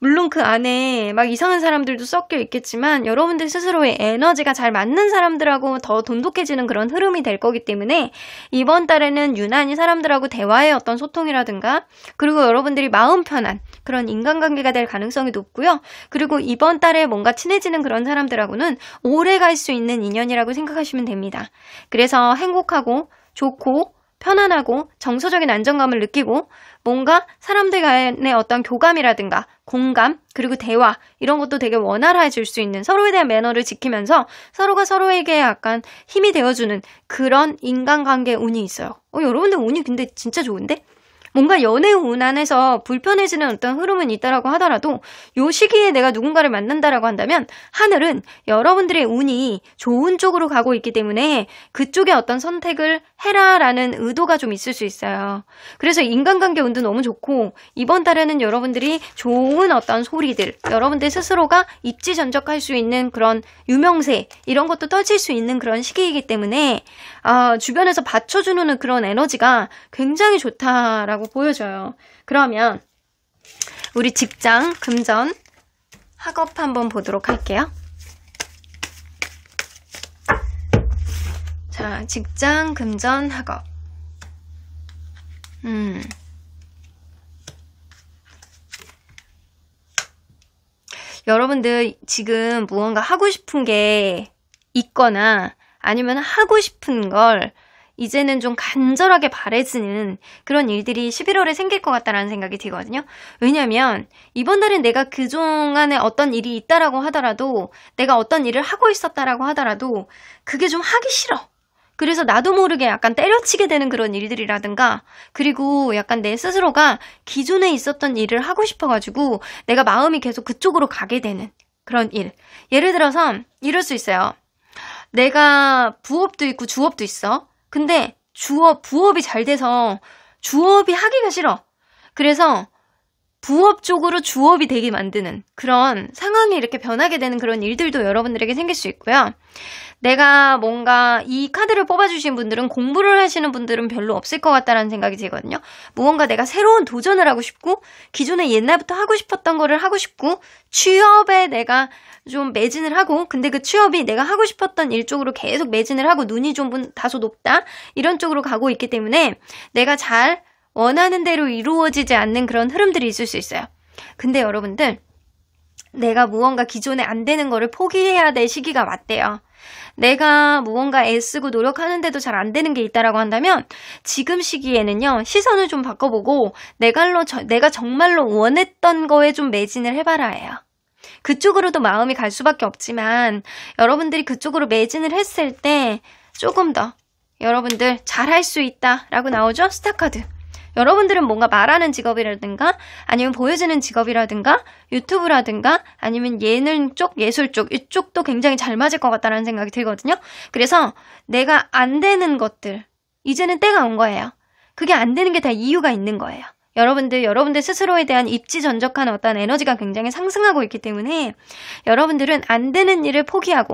물론 그 안에 막 이상한 사람들도 섞여 있겠지만 여러분들 스스로의 에너지가 잘 맞는 사람들하고 더 돈독해지는 그런 흐름이 될 거기 때문에 이번 달에는 유난히 사람들하고 대화의 어떤 소통이라든가 그리고 여러분들이 마음 편한 그런 인간관계가 될 가능성이 높고요. 그리고 이번 달에 뭔가 친해지는 그런 사람들하고는 오래 갈 수 있는 인연이라고 생각하시면 됩니다. 그래서 행복하고 좋고 편안하고 정서적인 안정감을 느끼고 뭔가 사람들 간의 어떤 교감이라든가 공감 그리고 대화 이런 것도 되게 원활해질 수 있는 서로에 대한 매너를 지키면서 서로가 서로에게 약간 힘이 되어주는 그런 인간관계 운이 있어요. 여러분들 운이 근데 진짜 좋은데? 뭔가 연애 운 안에서 불편해지는 어떤 흐름은 있다라고 하더라도 요 시기에 내가 누군가를 만난다라고 한다면 하늘은 여러분들의 운이 좋은 쪽으로 가고 있기 때문에 그쪽에 어떤 선택을 해라라는 의도가 좀 있을 수 있어요. 그래서 인간관계 운도 너무 좋고 이번 달에는 여러분들이 좋은 어떤 소리들, 여러분들 스스로가 입지전적할 수 있는 그런 유명세 이런 것도 떨칠 수 있는 그런 시기이기 때문에 주변에서 받쳐주는 그런 에너지가 굉장히 좋다라고 보여져요. 그러면 우리 직장, 금전, 학업 한번 보도록 할게요. 자, 직장, 금전, 학업. 여러분들 지금 무언가 하고 싶은 게 있거나 아니면 하고 싶은 걸 이제는 좀 간절하게 바라지는 그런 일들이 11월에 생길 것 같다라는 생각이 들거든요. 왜냐면 이번 달엔 내가 그동안에 어떤 일이 있다라고 하더라도 내가 어떤 일을 하고 있었다라고 하더라도 그게 좀 하기 싫어. 그래서 나도 모르게 약간 때려치게 되는 그런 일들이라든가 그리고 약간 내 스스로가 기존에 있었던 일을 하고 싶어가지고 내가 마음이 계속 그쪽으로 가게 되는 그런 일. 예를 들어서 이럴 수 있어요. 내가 부업도 있고 주업도 있어. 근데 부업이 잘 돼서 주업이 하기가 싫어. 그래서 부업 쪽으로 주업이 되게 만드는 그런 상황이 이렇게 변하게 되는 그런 일들도 여러분들에게 생길 수 있고요. 내가 뭔가 이 카드를 뽑아주신 분들은 공부를 하시는 분들은 별로 없을 것 같다라는 생각이 들거든요. 무언가 내가 새로운 도전을 하고 싶고 기존에 옛날부터 하고 싶었던 거를 하고 싶고 취업에 내가 좀 매진을 하고 근데 그 취업이 내가 하고 싶었던 일 쪽으로 계속 매진을 하고 눈이 좀 다소 높다 이런 쪽으로 가고 있기 때문에 내가 잘 원하는 대로 이루어지지 않는 그런 흐름들이 있을 수 있어요. 근데 여러분들 내가 무언가 기존에 안 되는 거를 포기해야 될 시기가 왔대요. 내가 무언가 애쓰고 노력하는데도 잘 안 되는 게 있다라고 한다면 지금 시기에는요 시선을 좀 바꿔보고 내가 정말로 원했던 거에 좀 매진을 해봐라 해요. 그쪽으로도 마음이 갈 수밖에 없지만 여러분들이 그쪽으로 매진을 했을 때 조금 더 여러분들 잘할 수 있다 라고 나오죠? 스타카드. 여러분들은 뭔가 말하는 직업이라든가 아니면 보여지는 직업이라든가 유튜브라든가 아니면 예능 쪽, 예술 쪽 이쪽도 굉장히 잘 맞을 것 같다는 생각이 들거든요. 그래서 내가 안 되는 것들 이제는 때가 온 거예요. 그게 안 되는 게 다 이유가 있는 거예요. 여러분들 스스로에 대한 입지전적한 어떤 에너지가 굉장히 상승하고 있기 때문에 여러분들은 안 되는 일을 포기할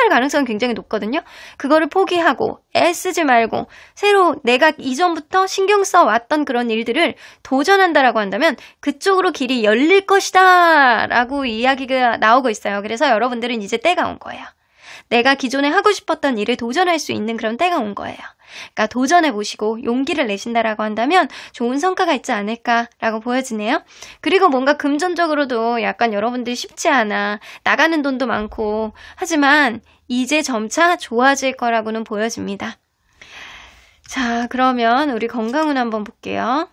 가능성은 굉장히 높거든요. 그거를 포기하고 애쓰지 말고 새로 내가 이전부터 신경 써왔던 그런 일들을 도전한다라고 한다면 그쪽으로 길이 열릴 것이다 라고 이야기가 나오고 있어요. 그래서 여러분들은 이제 때가 온 거예요. 내가 기존에 하고 싶었던 일을 도전할 수 있는 그런 때가 온 거예요. 그러니까 도전해보시고 용기를 내신다라고 한다면 좋은 성과가 있지 않을까라고 보여지네요. 그리고 뭔가 금전적으로도 약간 여러분들 쉽지 않아. 나가는 돈도 많고 하지만 이제 점차 좋아질 거라고는 보여집니다. 자, 그러면 우리 건강운 한번 볼게요.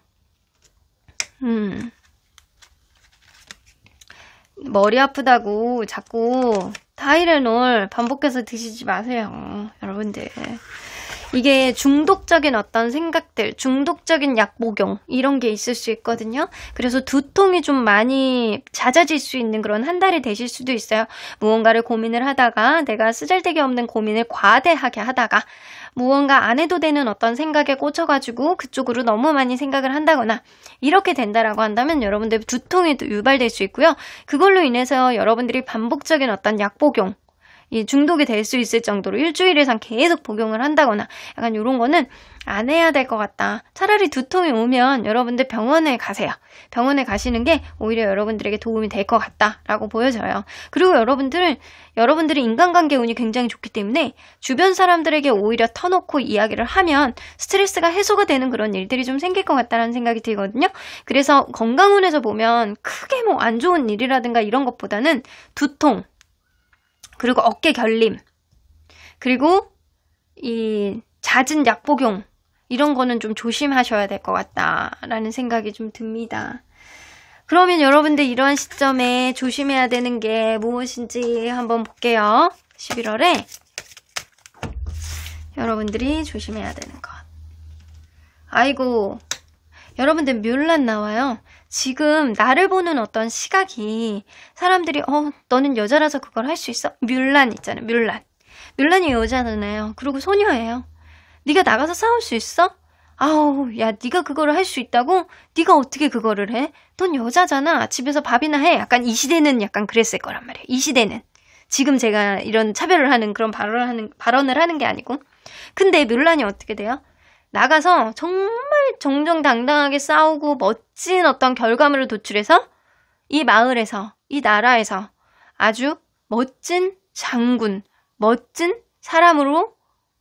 머리 아프다고 자꾸 타이레놀 반복해서 드시지 마세요. 여러분들. 이게 중독적인 어떤 생각들, 중독적인 약 복용 이런 게 있을 수 있거든요. 그래서 두통이 좀 많이 잦아질 수 있는 그런 한 달이 되실 수도 있어요. 무언가를 고민을 하다가 내가 쓰잘데기 없는 고민을 과대하게 하다가 무언가 안 해도 되는 어떤 생각에 꽂혀가지고 그쪽으로 너무 많이 생각을 한다거나 이렇게 된다라고 한다면 여러분들 두통이 유발될 수 있고요. 그걸로 인해서 여러분들이 반복적인 어떤 약 복용 이 중독이 될 수 있을 정도로 일주일 이상 계속 복용을 한다거나 약간 이런 거는 안 해야 될 것 같다. 차라리 두통이 오면 여러분들 병원에 가세요. 병원에 가시는 게 오히려 여러분들에게 도움이 될 것 같다라고 보여져요. 그리고 여러분들이 인간관계 운이 굉장히 좋기 때문에 주변 사람들에게 오히려 터놓고 이야기를 하면 스트레스가 해소가 되는 그런 일들이 좀 생길 것 같다는 생각이 들거든요. 그래서 건강운에서 보면 크게 뭐 안 좋은 일이라든가 이런 것보다는 두통 그리고 어깨 결림, 그리고 이 잦은 약 복용 이런 거는 좀 조심하셔야 될 것 같다라는 생각이 좀 듭니다. 그러면 여러분들 이러한 시점에 조심해야 되는 게 무엇인지 한번 볼게요. 11월에 여러분들이 조심해야 되는 것. 아이고, 여러분들 뮬란 나와요. 지금 나를 보는 어떤 시각이 사람들이 너는 여자라서 그걸 할 수 있어? 뮬란 있잖아요. 뮬란이 여자잖아요. 그리고 소녀예요. 네가 나가서 싸울 수 있어? 아우, 야, 네가 그거를 할 수 있다고? 네가 어떻게 그거를 해? 넌 여자잖아. 집에서 밥이나 해. 약간 이 시대는 약간 그랬을 거란 말이에요. 이 시대는. 지금 제가 이런 차별을 하는 그런 발언을 하는 게 아니고. 근데 뮬란이 어떻게 돼요? 나가서 정말 정정당당하게 싸우고 멋진 어떤 결과물을 도출해서 이 마을에서, 이 나라에서 아주 멋진 장군, 멋진 사람으로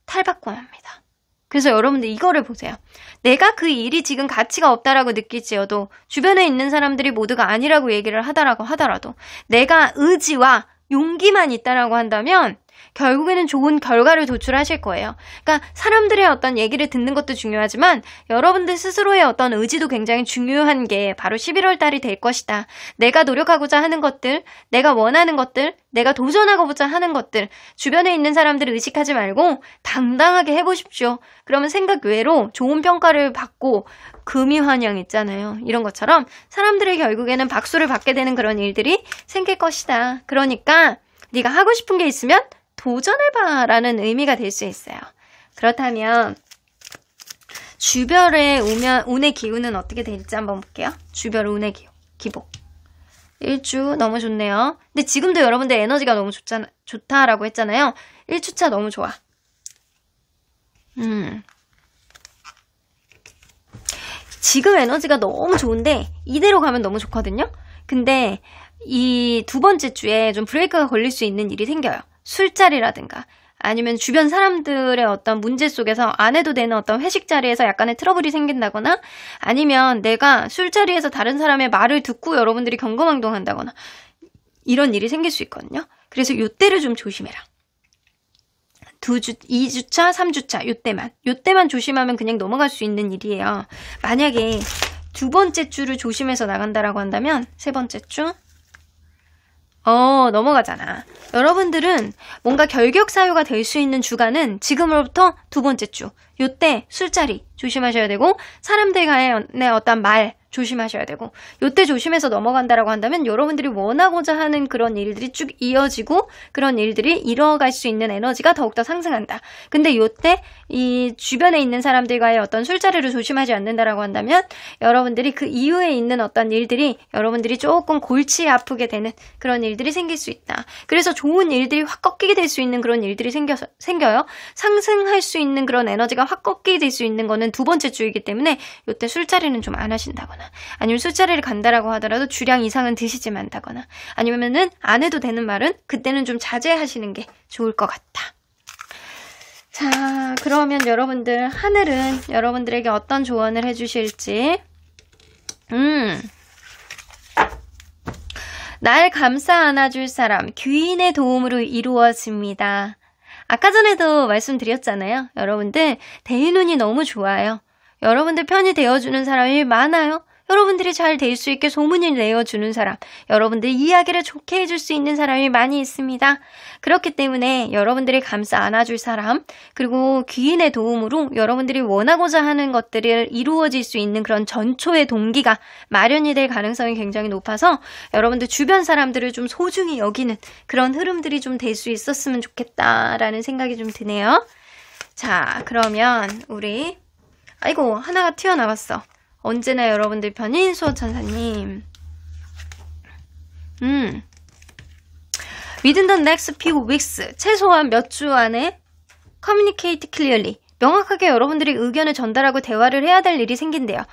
탈바꿈합니다. 그래서 여러분들 이거를 보세요. 내가 그 일이 지금 가치가 없다라고 느낄지어도 주변에 있는 사람들이 모두가 아니라고 얘기를 하더라도 내가 의지와 용기만 있다라고 한다면 결국에는 좋은 결과를 도출하실 거예요. 그러니까 사람들의 어떤 얘기를 듣는 것도 중요하지만 여러분들 스스로의 어떤 의지도 굉장히 중요한 게 바로 11월 달이 될 것이다. 내가 노력하고자 하는 것들, 내가 원하는 것들, 내가 도전하고자 하는 것들, 주변에 있는 사람들을 의식하지 말고 당당하게 해보십시오. 그러면 생각 외로 좋은 평가를 받고 금이환영 있잖아요. 이런 것처럼 사람들이 결국에는 박수를 받게 되는 그런 일들이 생길 것이다. 그러니까 네가 하고 싶은 게 있으면 도전해봐 라는 의미가 될 수 있어요. 그렇다면 주별의 운의 기운은 어떻게 될지 한번 볼게요. 주별 운의 기복. 일주 너무 좋네요. 근데 지금도 여러분들 에너지가 너무 좋다라고 했잖아요. 1주차 너무 좋아. 지금 에너지가 너무 좋은데 이대로 가면 너무 좋거든요. 근데 이 두 번째 주에 좀 브레이크가 걸릴 수 있는 일이 생겨요. 술자리라든가 아니면 주변 사람들의 어떤 문제 속에서 안 해도 되는 어떤 회식 자리에서 약간의 트러블이 생긴다거나 아니면 내가 술자리에서 다른 사람의 말을 듣고 여러분들이 경거망동한다거나 이런 일이 생길 수 있거든요. 그래서 요때를 좀 조심해라. 2주차, 3주차 요때만 조심하면 그냥 넘어갈 수 있는 일이에요. 만약에 두 번째 주를 조심해서 나간다라고 한다면 세 번째 주 넘어가잖아. 여러분들은 뭔가 결격사유가 될 수 있는 주간은 지금으로부터 두 번째 주. 요때 술자리 조심하셔야 되고, 사람들 간의 어떤 말 조심하셔야 되고, 요때 조심해서 넘어간다라고 한다면 여러분들이 원하고자 하는 그런 일들이 쭉 이어지고 그런 일들이 이뤄갈 수 있는 에너지가 더욱더 상승한다. 근데 요때 이 주변에 있는 사람들과의 어떤 술자리를 조심하지 않는다라고 한다면 여러분들이 그 이후에 있는 어떤 일들이 여러분들이 조금 골치 아프게 되는 그런 일들이 생길 수 있다. 그래서 좋은 일들이 확 꺾이게 될 수 있는 그런 일들이 생겨요. 상승할 수 있는 그런 에너지가 확 꺾이게 될 수 있는 거는 두 번째 주이기 때문에 요때 술자리는 좀 안 하신다거나, 아니면 술자리를 간다라고 하더라도 주량 이상은 드시지 말다거나, 아니면은 안 해도 되는 말은 그때는 좀 자제하시는 게 좋을 것 같다. 자, 그러면 여러분들, 하늘은 여러분들에게 어떤 조언을 해주실지. 날 감싸 안아줄 사람, 귀인의 도움으로 이루어집니다. 아까 전에도 말씀드렸잖아요. 여러분들 대인운이 너무 좋아요. 여러분들 편이 되어주는 사람이 많아요. 여러분들이 잘 될 수 있게 소문을 내어주는 사람, 여러분들 이야기를 좋게 해줄 수 있는 사람이 많이 있습니다. 그렇기 때문에 여러분들이 감싸 안아줄 사람, 그리고 귀인의 도움으로 여러분들이 원하고자 하는 것들을 이루어질 수 있는 그런 전초의 동기가 마련이 될 가능성이 굉장히 높아서 여러분들 주변 사람들을 좀 소중히 여기는 그런 흐름들이 좀 될 수 있었으면 좋겠다라는 생각이 좀 드네요. 자, 그러면 우리 아이고, 하나가 튀어나왔어. 언제나 여러분들 편인 수호천사님. Within the next few weeks, 최소한 몇 주 안에 communicate clearly, 명확하게 여러분들이 의견을 전달하고 대화를 해야 될 일이 생긴대요.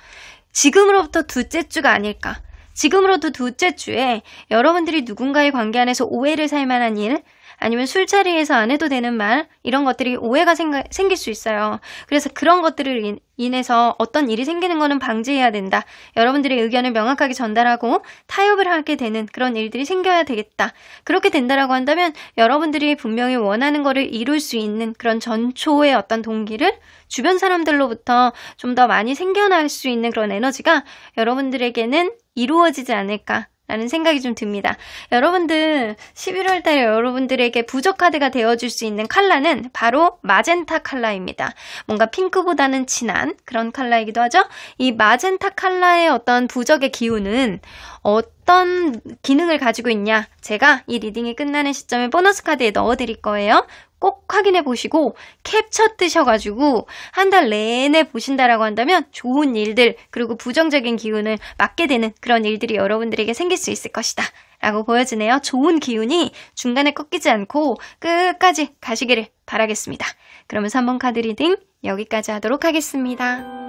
지금으로부터 둘째 주가 아닐까. 지금으로부터 둘째 주에 여러분들이 누군가의 관계 안에서 오해를 살 만한 일, 아니면 술자리에서 안 해도 되는 말, 이런 것들이 오해가 생길 수 있어요. 그래서 그런 것들을 인해서 어떤 일이 생기는 거는 방지해야 된다. 여러분들의 의견을 명확하게 전달하고 타협을 하게 되는 그런 일들이 생겨야 되겠다. 그렇게 된다라고 한다면 여러분들이 분명히 원하는 거를 이룰 수 있는 그런 전초의 어떤 동기를 주변 사람들로부터 좀 더 많이 생겨날 수 있는 그런 에너지가 여러분들에게는 이루어지지 않을까 라는 생각이 좀 듭니다. 여러분들 11월 달에 여러분들에게 부적 카드가 되어줄 수 있는 컬러는 바로 마젠타 컬러입니다. 뭔가 핑크보다는 진한 그런 컬러이기도 하죠. 이 마젠타 컬러의 어떤 부적의 기운은 어떤 기능을 가지고 있냐, 제가 이 리딩이 끝나는 시점에 보너스 카드에 넣어드릴 거예요. 꼭 확인해 보시고 캡처 뜨셔가지고 한 달 내내 보신다라고 한다면 좋은 일들, 그리고 부정적인 기운을 막게 되는 그런 일들이 여러분들에게 생길 수 있을 것이다 라고 보여지네요. 좋은 기운이 중간에 꺾이지 않고 끝까지 가시기를 바라겠습니다. 그러면서 3번 카드 리딩 여기까지 하도록 하겠습니다.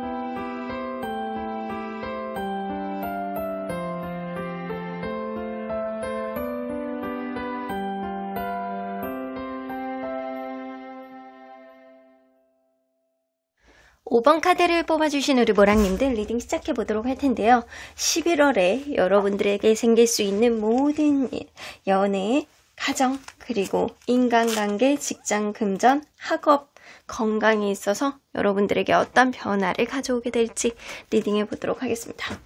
5번 카드를 뽑아주신 우리 모랑님들 리딩 시작해보도록 할 텐데요. 11월에 여러분들에게 생길 수 있는 모든 일, 연애, 가정, 그리고 인간관계, 직장, 금전, 학업, 건강에 있어서 여러분들에게 어떤 변화를 가져오게 될지 리딩해보도록 하겠습니다.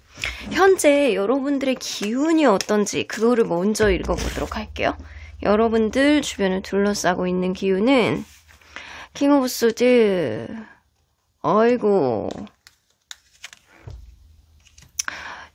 현재 여러분들의 기운이 어떤지 그거를 먼저 읽어보도록 할게요. 여러분들 주변을 둘러싸고 있는 기운은 킹 오브 소드, 어이구,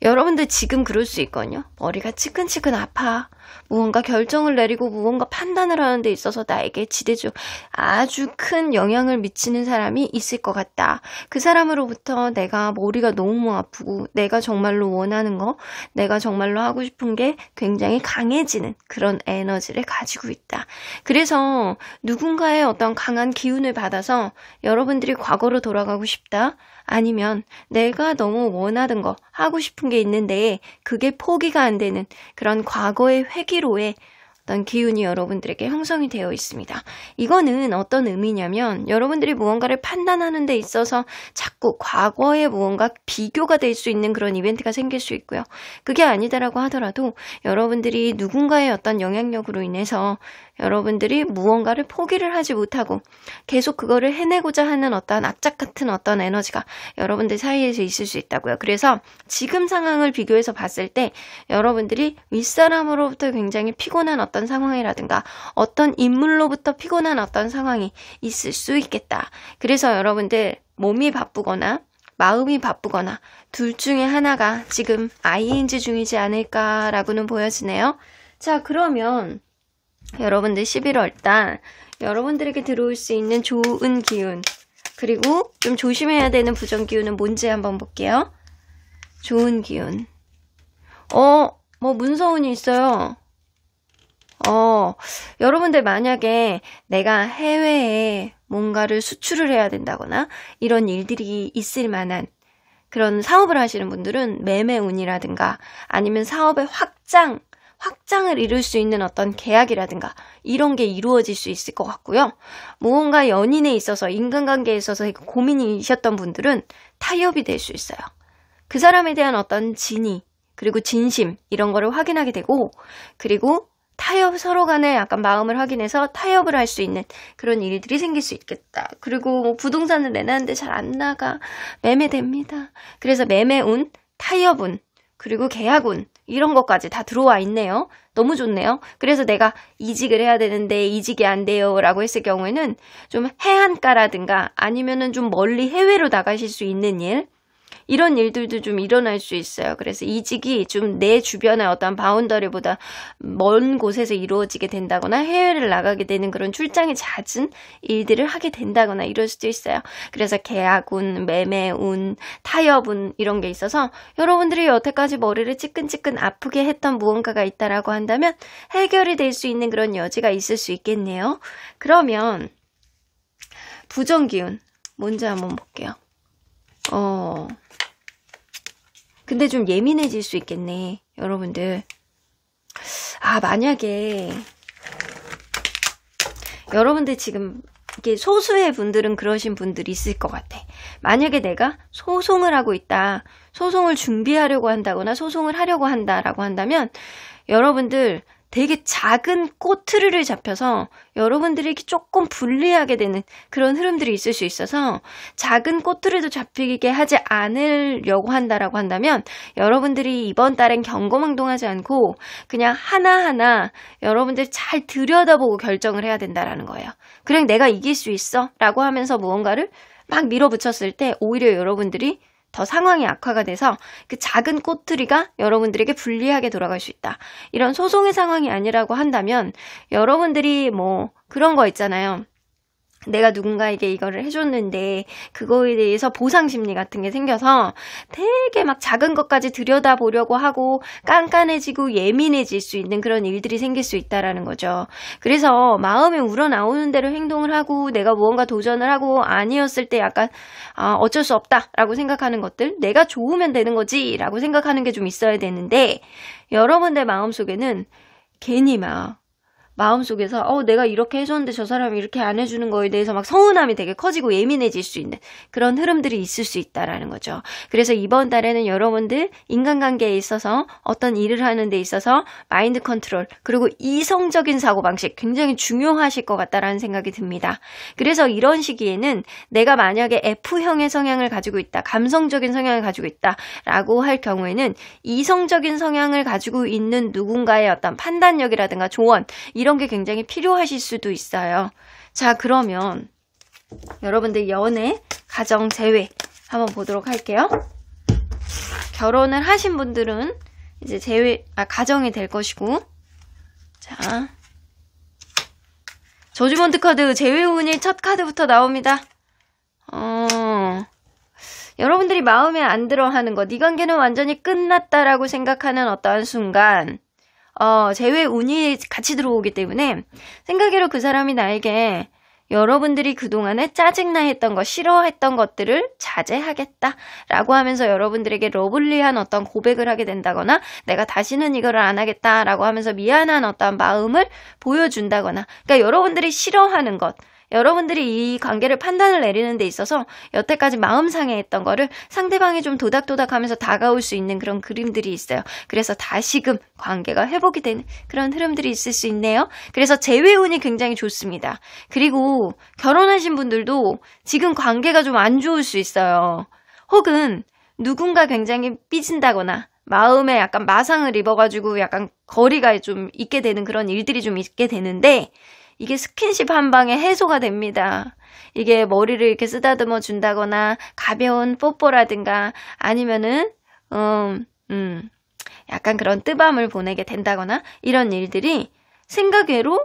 여러분들 지금 그럴 수 있거든요. 머리가 치근치근 아파. 무언가 결정을 내리고 무언가 판단을 하는 데 있어서 나에게 지대적 아주 큰 영향을 미치는 사람이 있을 것 같다. 그 사람으로부터 내가 머리가 너무 아프고 내가 정말로 원하는 거, 내가 정말로 하고 싶은 게 굉장히 강해지는 그런 에너지를 가지고 있다. 그래서 누군가의 어떤 강한 기운을 받아서 여러분들이 과거로 돌아가고 싶다. 아니면 내가 너무 원하던 거, 하고 싶은 게 있는데 그게 포기가 안 되는 그런 과거의 회기로의 어떤 기운이 여러분들에게 형성이 되어 있습니다. 이거는 어떤 의미냐면 여러분들이 무언가를 판단하는 데 있어서 자꾸 과거의 무언가 비교가 될 수 있는 그런 이벤트가 생길 수 있고요. 그게 아니다라고 하더라도 여러분들이 누군가의 어떤 영향력으로 인해서 여러분들이 무언가를 포기를 하지 못하고 계속 그거를 해내고자 하는 어떤 악착 같은 어떤 에너지가 여러분들 사이에서 있을 수 있다고요. 그래서 지금 상황을 비교해서 봤을 때 여러분들이 윗사람으로부터 굉장히 피곤한 어떤 상황이라든가 어떤 인물로부터 피곤한 어떤 상황이 있을 수 있겠다. 그래서 여러분들 몸이 바쁘거나 마음이 바쁘거나 둘 중에 하나가 지금 ING 중이지 않을까라고는 보여지네요. 자, 그러면 여러분들 11월 달 여러분들에게 들어올 수 있는 좋은 기운 그리고 좀 조심해야 되는 부정 기운은 뭔지 한번 볼게요. 좋은 기운. 뭐 문서운이 있어요. 여러분들 만약에 내가 해외에 뭔가를 수출을 해야 된다거나 이런 일들이 있을 만한 그런 사업을 하시는 분들은 매매운이라든가 아니면 사업의 확장을 이룰 수 있는 어떤 계약이라든가 이런 게 이루어질 수 있을 것 같고요. 무언가 연인에 있어서 인간관계에 있어서 고민이셨던 분들은 타협이 될 수 있어요. 그 사람에 대한 어떤 진의 그리고 진심 이런 거를 확인하게 되고 그리고 타협 서로 간에 약간 마음을 확인해서 타협을 할 수 있는 그런 일들이 생길 수 있겠다. 그리고 뭐 부동산을 내놨는데 잘 안 나가 매매됩니다. 그래서 매매운, 타협운, 그리고 계약운 이런 것까지 다 들어와 있네요. 너무 좋네요. 그래서 내가 이직을 해야 되는데 이직이 안 돼요 라고 했을 경우에는 좀 해안가라든가 아니면은 좀 멀리 해외로 나가실 수 있는 일 이런 일들도 좀 일어날 수 있어요. 그래서 이직이 좀 내 주변의 어떤 바운더리보다 먼 곳에서 이루어지게 된다거나 해외를 나가게 되는 그런 출장이 잦은 일들을 하게 된다거나 이럴 수도 있어요. 그래서 계약운, 매매운, 타협운 이런 게 있어서 여러분들이 여태까지 머리를 찌끈찌끈 아프게 했던 무언가가 있다라고 한다면 해결이 될 수 있는 그런 여지가 있을 수 있겠네요. 그러면 부정기운 뭔지 한번 볼게요. 근데 좀 예민해질 수 있겠네, 여러분들. 만약에 여러분들 지금 이게 소수의 분들은 그러신 분들이 있을 것 같아. 만약에 내가 소송을 하고 있다, 소송을 준비하려고 한다거나 소송을 하려고 한다라고 한다면 여러분들 되게 작은 꼬투리를 잡혀서 여러분들이 조금 불리하게 되는 그런 흐름들이 있을 수 있어서 작은 꼬투리도 잡히게 하지 않으려고 한다라고 한다면 여러분들이 이번 달엔 경거망동하지 않고 그냥 하나하나 여러분들 잘 들여다보고 결정을 해야 된다라는 거예요. 그냥 내가 이길 수 있어 라고 하면서 무언가를 막 밀어붙였을 때 오히려 여러분들이 더 상황이 악화가 돼서 그 작은 꼬투리가 여러분들에게 불리하게 돌아갈 수 있다. 이런 소송의 상황이 아니라고 한다면 여러분들이 뭐 그런 거 있잖아요. 내가 누군가에게 이거를 해줬는데 그거에 대해서 보상심리 같은 게 생겨서 되게 막 작은 것까지 들여다보려고 하고 깐깐해지고 예민해질 수 있는 그런 일들이 생길 수 있다라는 거죠. 그래서 마음이 우러나오는 대로 행동을 하고 내가 무언가 도전을 하고 아니었을 때 약간 어쩔 수 없다라고 생각하는 것들 내가 좋으면 되는 거지 라고 생각하는 게 좀 있어야 되는데 여러분들 마음속에는 괜히 막 마음속에서 내가 이렇게 해줬는데 저 사람이 이렇게 안 해주는 거에 대해서 막 서운함이 되게 커지고 예민해질 수 있는 그런 흐름들이 있을 수 있다라는 거죠. 그래서 이번 달에는 여러분들 인간관계에 있어서 어떤 일을 하는 데 있어서 마인드 컨트롤 그리고 이성적인 사고방식 굉장히 중요하실 것 같다라는 생각이 듭니다. 그래서 이런 시기에는 내가 만약에 F형의 성향을 가지고 있다, 감성적인 성향을 가지고 있다라고 할 경우에는 이성적인 성향을 가지고 있는 누군가의 어떤 판단력이라든가 조언 이런 게 굉장히 필요하실 수도 있어요. 자, 그러면 여러분들 연애, 가정, 재회 한번 보도록 할게요. 결혼을 하신 분들은 이제 가정이 될 것이고 자, 저주먼트 카드 재회운이 첫 카드부터 나옵니다. 여러분들이 마음에 안 들어 하는 것, 이 관계는 완전히 끝났다라고 생각하는 어떠한 순간 재회 운이 같이 들어오기 때문에 생각외로 그 사람이 나에게 여러분들이 그동안에 짜증나 했던 것, 싫어했던 것들을 자제하겠다라고 하면서 여러분들에게 러블리한 어떤 고백을 하게 된다거나 내가 다시는 이거를 안 하겠다라고 하면서 미안한 어떤 마음을 보여준다거나 그러니까 여러분들이 싫어하는 것, 여러분들이 이 관계를 판단을 내리는 데 있어서 여태까지 마음 상해했던 거를 상대방이 좀 도닥도닥하면서 다가올 수 있는 그런 그림들이 있어요. 그래서 다시금 관계가 회복이 되는 그런 흐름들이 있을 수 있네요. 그래서 재회운이 굉장히 좋습니다. 그리고 결혼하신 분들도 지금 관계가 좀 안 좋을 수 있어요. 혹은 누군가 굉장히 삐진다거나 마음에 약간 마상을 입어가지고 약간 거리가 좀 있게 되는 그런 일들이 좀 있게 되는데 이게 스킨십 한 방에 해소가 됩니다. 이게 머리를 이렇게 쓰다듬어 준다거나 가벼운 뽀뽀라든가 아니면은 약간 그런 뜨밤을 보내게 된다거나 이런 일들이 생각외로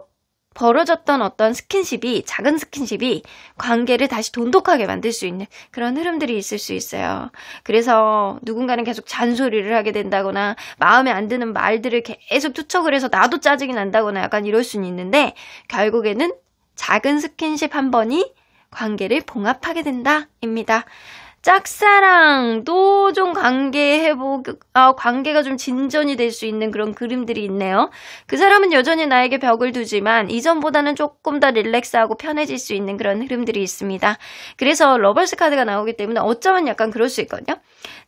벌어졌던 어떤 스킨십이, 작은 스킨십이 관계를 다시 돈독하게 만들 수 있는 그런 흐름들이 있을 수 있어요. 그래서 누군가는 계속 잔소리를 하게 된다거나 마음에 안 드는 말들을 계속 투척을 해서 나도 짜증이 난다거나 약간 이럴 수는 있는데 결국에는 작은 스킨십 한 번이 관계를 봉합하게 된다입니다. 짝사랑도 좀 관계가 좀 진전이 될 수 있는 그런 그림들이 있네요. 그 사람은 여전히 나에게 벽을 두지만 이전보다는 조금 더 릴렉스하고 편해질 수 있는 그런 흐름들이 있습니다. 그래서 러버스 카드가 나오기 때문에 어쩌면 약간 그럴 수 있거든요.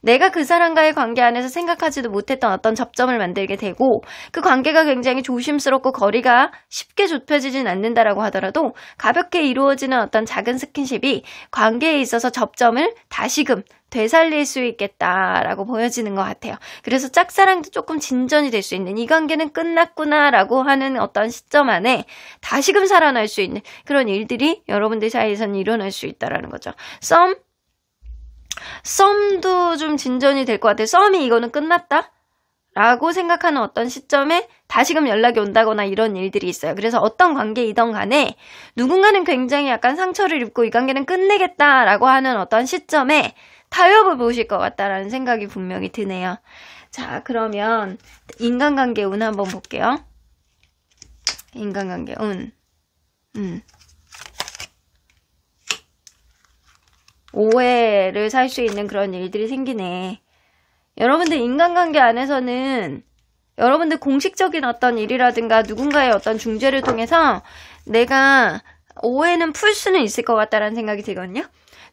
내가 그 사람과의 관계 안에서 생각하지도 못했던 어떤 접점을 만들게 되고 그 관계가 굉장히 조심스럽고 거리가 쉽게 좁혀지진 않는다라고 하더라도 가볍게 이루어지는 어떤 작은 스킨십이 관계에 있어서 접점을 다시금 되살릴 수 있겠다라고 보여지는 것 같아요. 그래서 짝사랑도 조금 진전이 될 수 있는 이 관계는 끝났구나라고 하는 어떤 시점 안에 다시금 살아날 수 있는 그런 일들이 여러분들 사이에서는 일어날 수 있다라는 거죠. 썸도 좀 진전이 될 것 같아요. 썸이 이거는 끝났다? 라고 생각하는 어떤 시점에 다시금 연락이 온다거나 이런 일들이 있어요. 그래서 어떤 관계이든 간에 누군가는 굉장히 약간 상처를 입고 이 관계는 끝내겠다라고 하는 어떤 시점에 타협을 보실 것 같다라는 생각이 분명히 드네요. 자, 그러면 인간관계 운 한번 볼게요. 인간관계 운. 오해를 살 수 있는 그런 일들이 생기네. 여러분들 인간관계 안에서는 여러분들 공식적인 어떤 일이라든가 누군가의 어떤 중재를 통해서 내가 오해는 풀 수는 있을 것 같다라는 생각이 들거든요.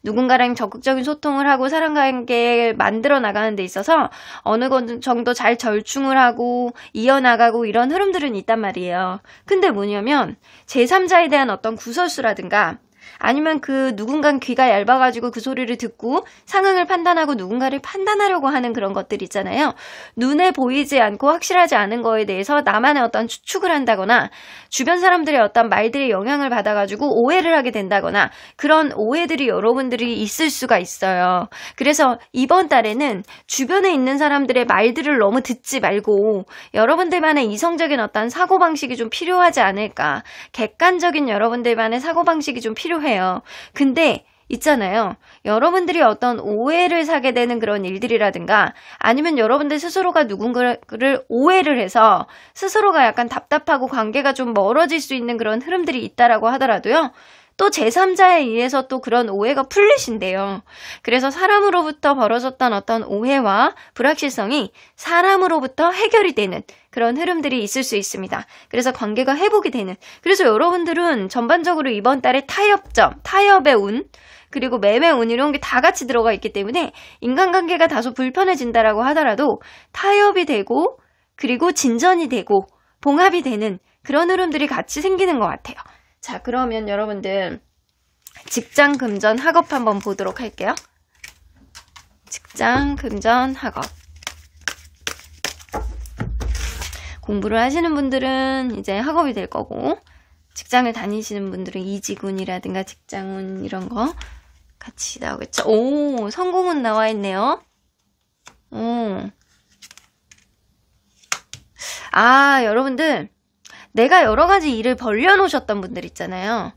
누군가랑 적극적인 소통을 하고 사람관계를 만들어 나가는 데 있어서 어느 정도 잘 절충을 하고 이어나가고 이런 흐름들은 있단 말이에요. 근데 뭐냐면 제3자에 대한 어떤 구설수라든가 아니면 그 누군가는 귀가 얇아가지고 그 소리를 듣고 상황을 판단하고 누군가를 판단하려고 하는 그런 것들 있잖아요. 눈에 보이지 않고 확실하지 않은 거에 대해서 나만의 어떤 추측을 한다거나 주변 사람들의 어떤 말들의 영향을 받아가지고 오해를 하게 된다거나 그런 오해들이 여러분들이 있을 수가 있어요. 그래서 이번 달에는 주변에 있는 사람들의 말들을 너무 듣지 말고 여러분들만의 이성적인 어떤 사고방식이 좀 필요하지 않을까. 객관적인 여러분들만의 사고방식이 좀 필요해요. 근데 있잖아요. 여러분들이 어떤 오해를 사게 되는 그런 일들이라든가 아니면 여러분들 스스로가 누군가를 오해를 해서 스스로가 약간 답답하고 관계가 좀 멀어질 수 있는 그런 흐름들이 있다라고 하더라도요. 또 제3자에 의해서 또 그런 오해가 풀리신대요. 그래서 사람으로부터 벌어졌던 어떤 오해와 불확실성이 사람으로부터 해결이 되는 그런 흐름들이 있을 수 있습니다. 그래서 관계가 회복이 되는. 그래서 여러분들은 전반적으로 이번 달에 타협의 운, 그리고 매매 운 이런 게 다 같이 들어가 있기 때문에 인간관계가 다소 불편해진다라고 하더라도 타협이 되고 그리고 진전이 되고 봉합이 되는 그런 흐름들이 같이 생기는 것 같아요. 자, 그러면 여러분들 직장, 금전, 학업 한번 보도록 할게요. 직장, 금전, 학업. 공부를 하시는 분들은 이제 학업이 될 거고 직장을 다니시는 분들은 이직운이라든가 직장운 이런 거 같이 나오겠죠. 오, 성공운 나와 있네요. 여러분들 내가 여러 가지 일을 벌려놓으셨던 분들 있잖아요.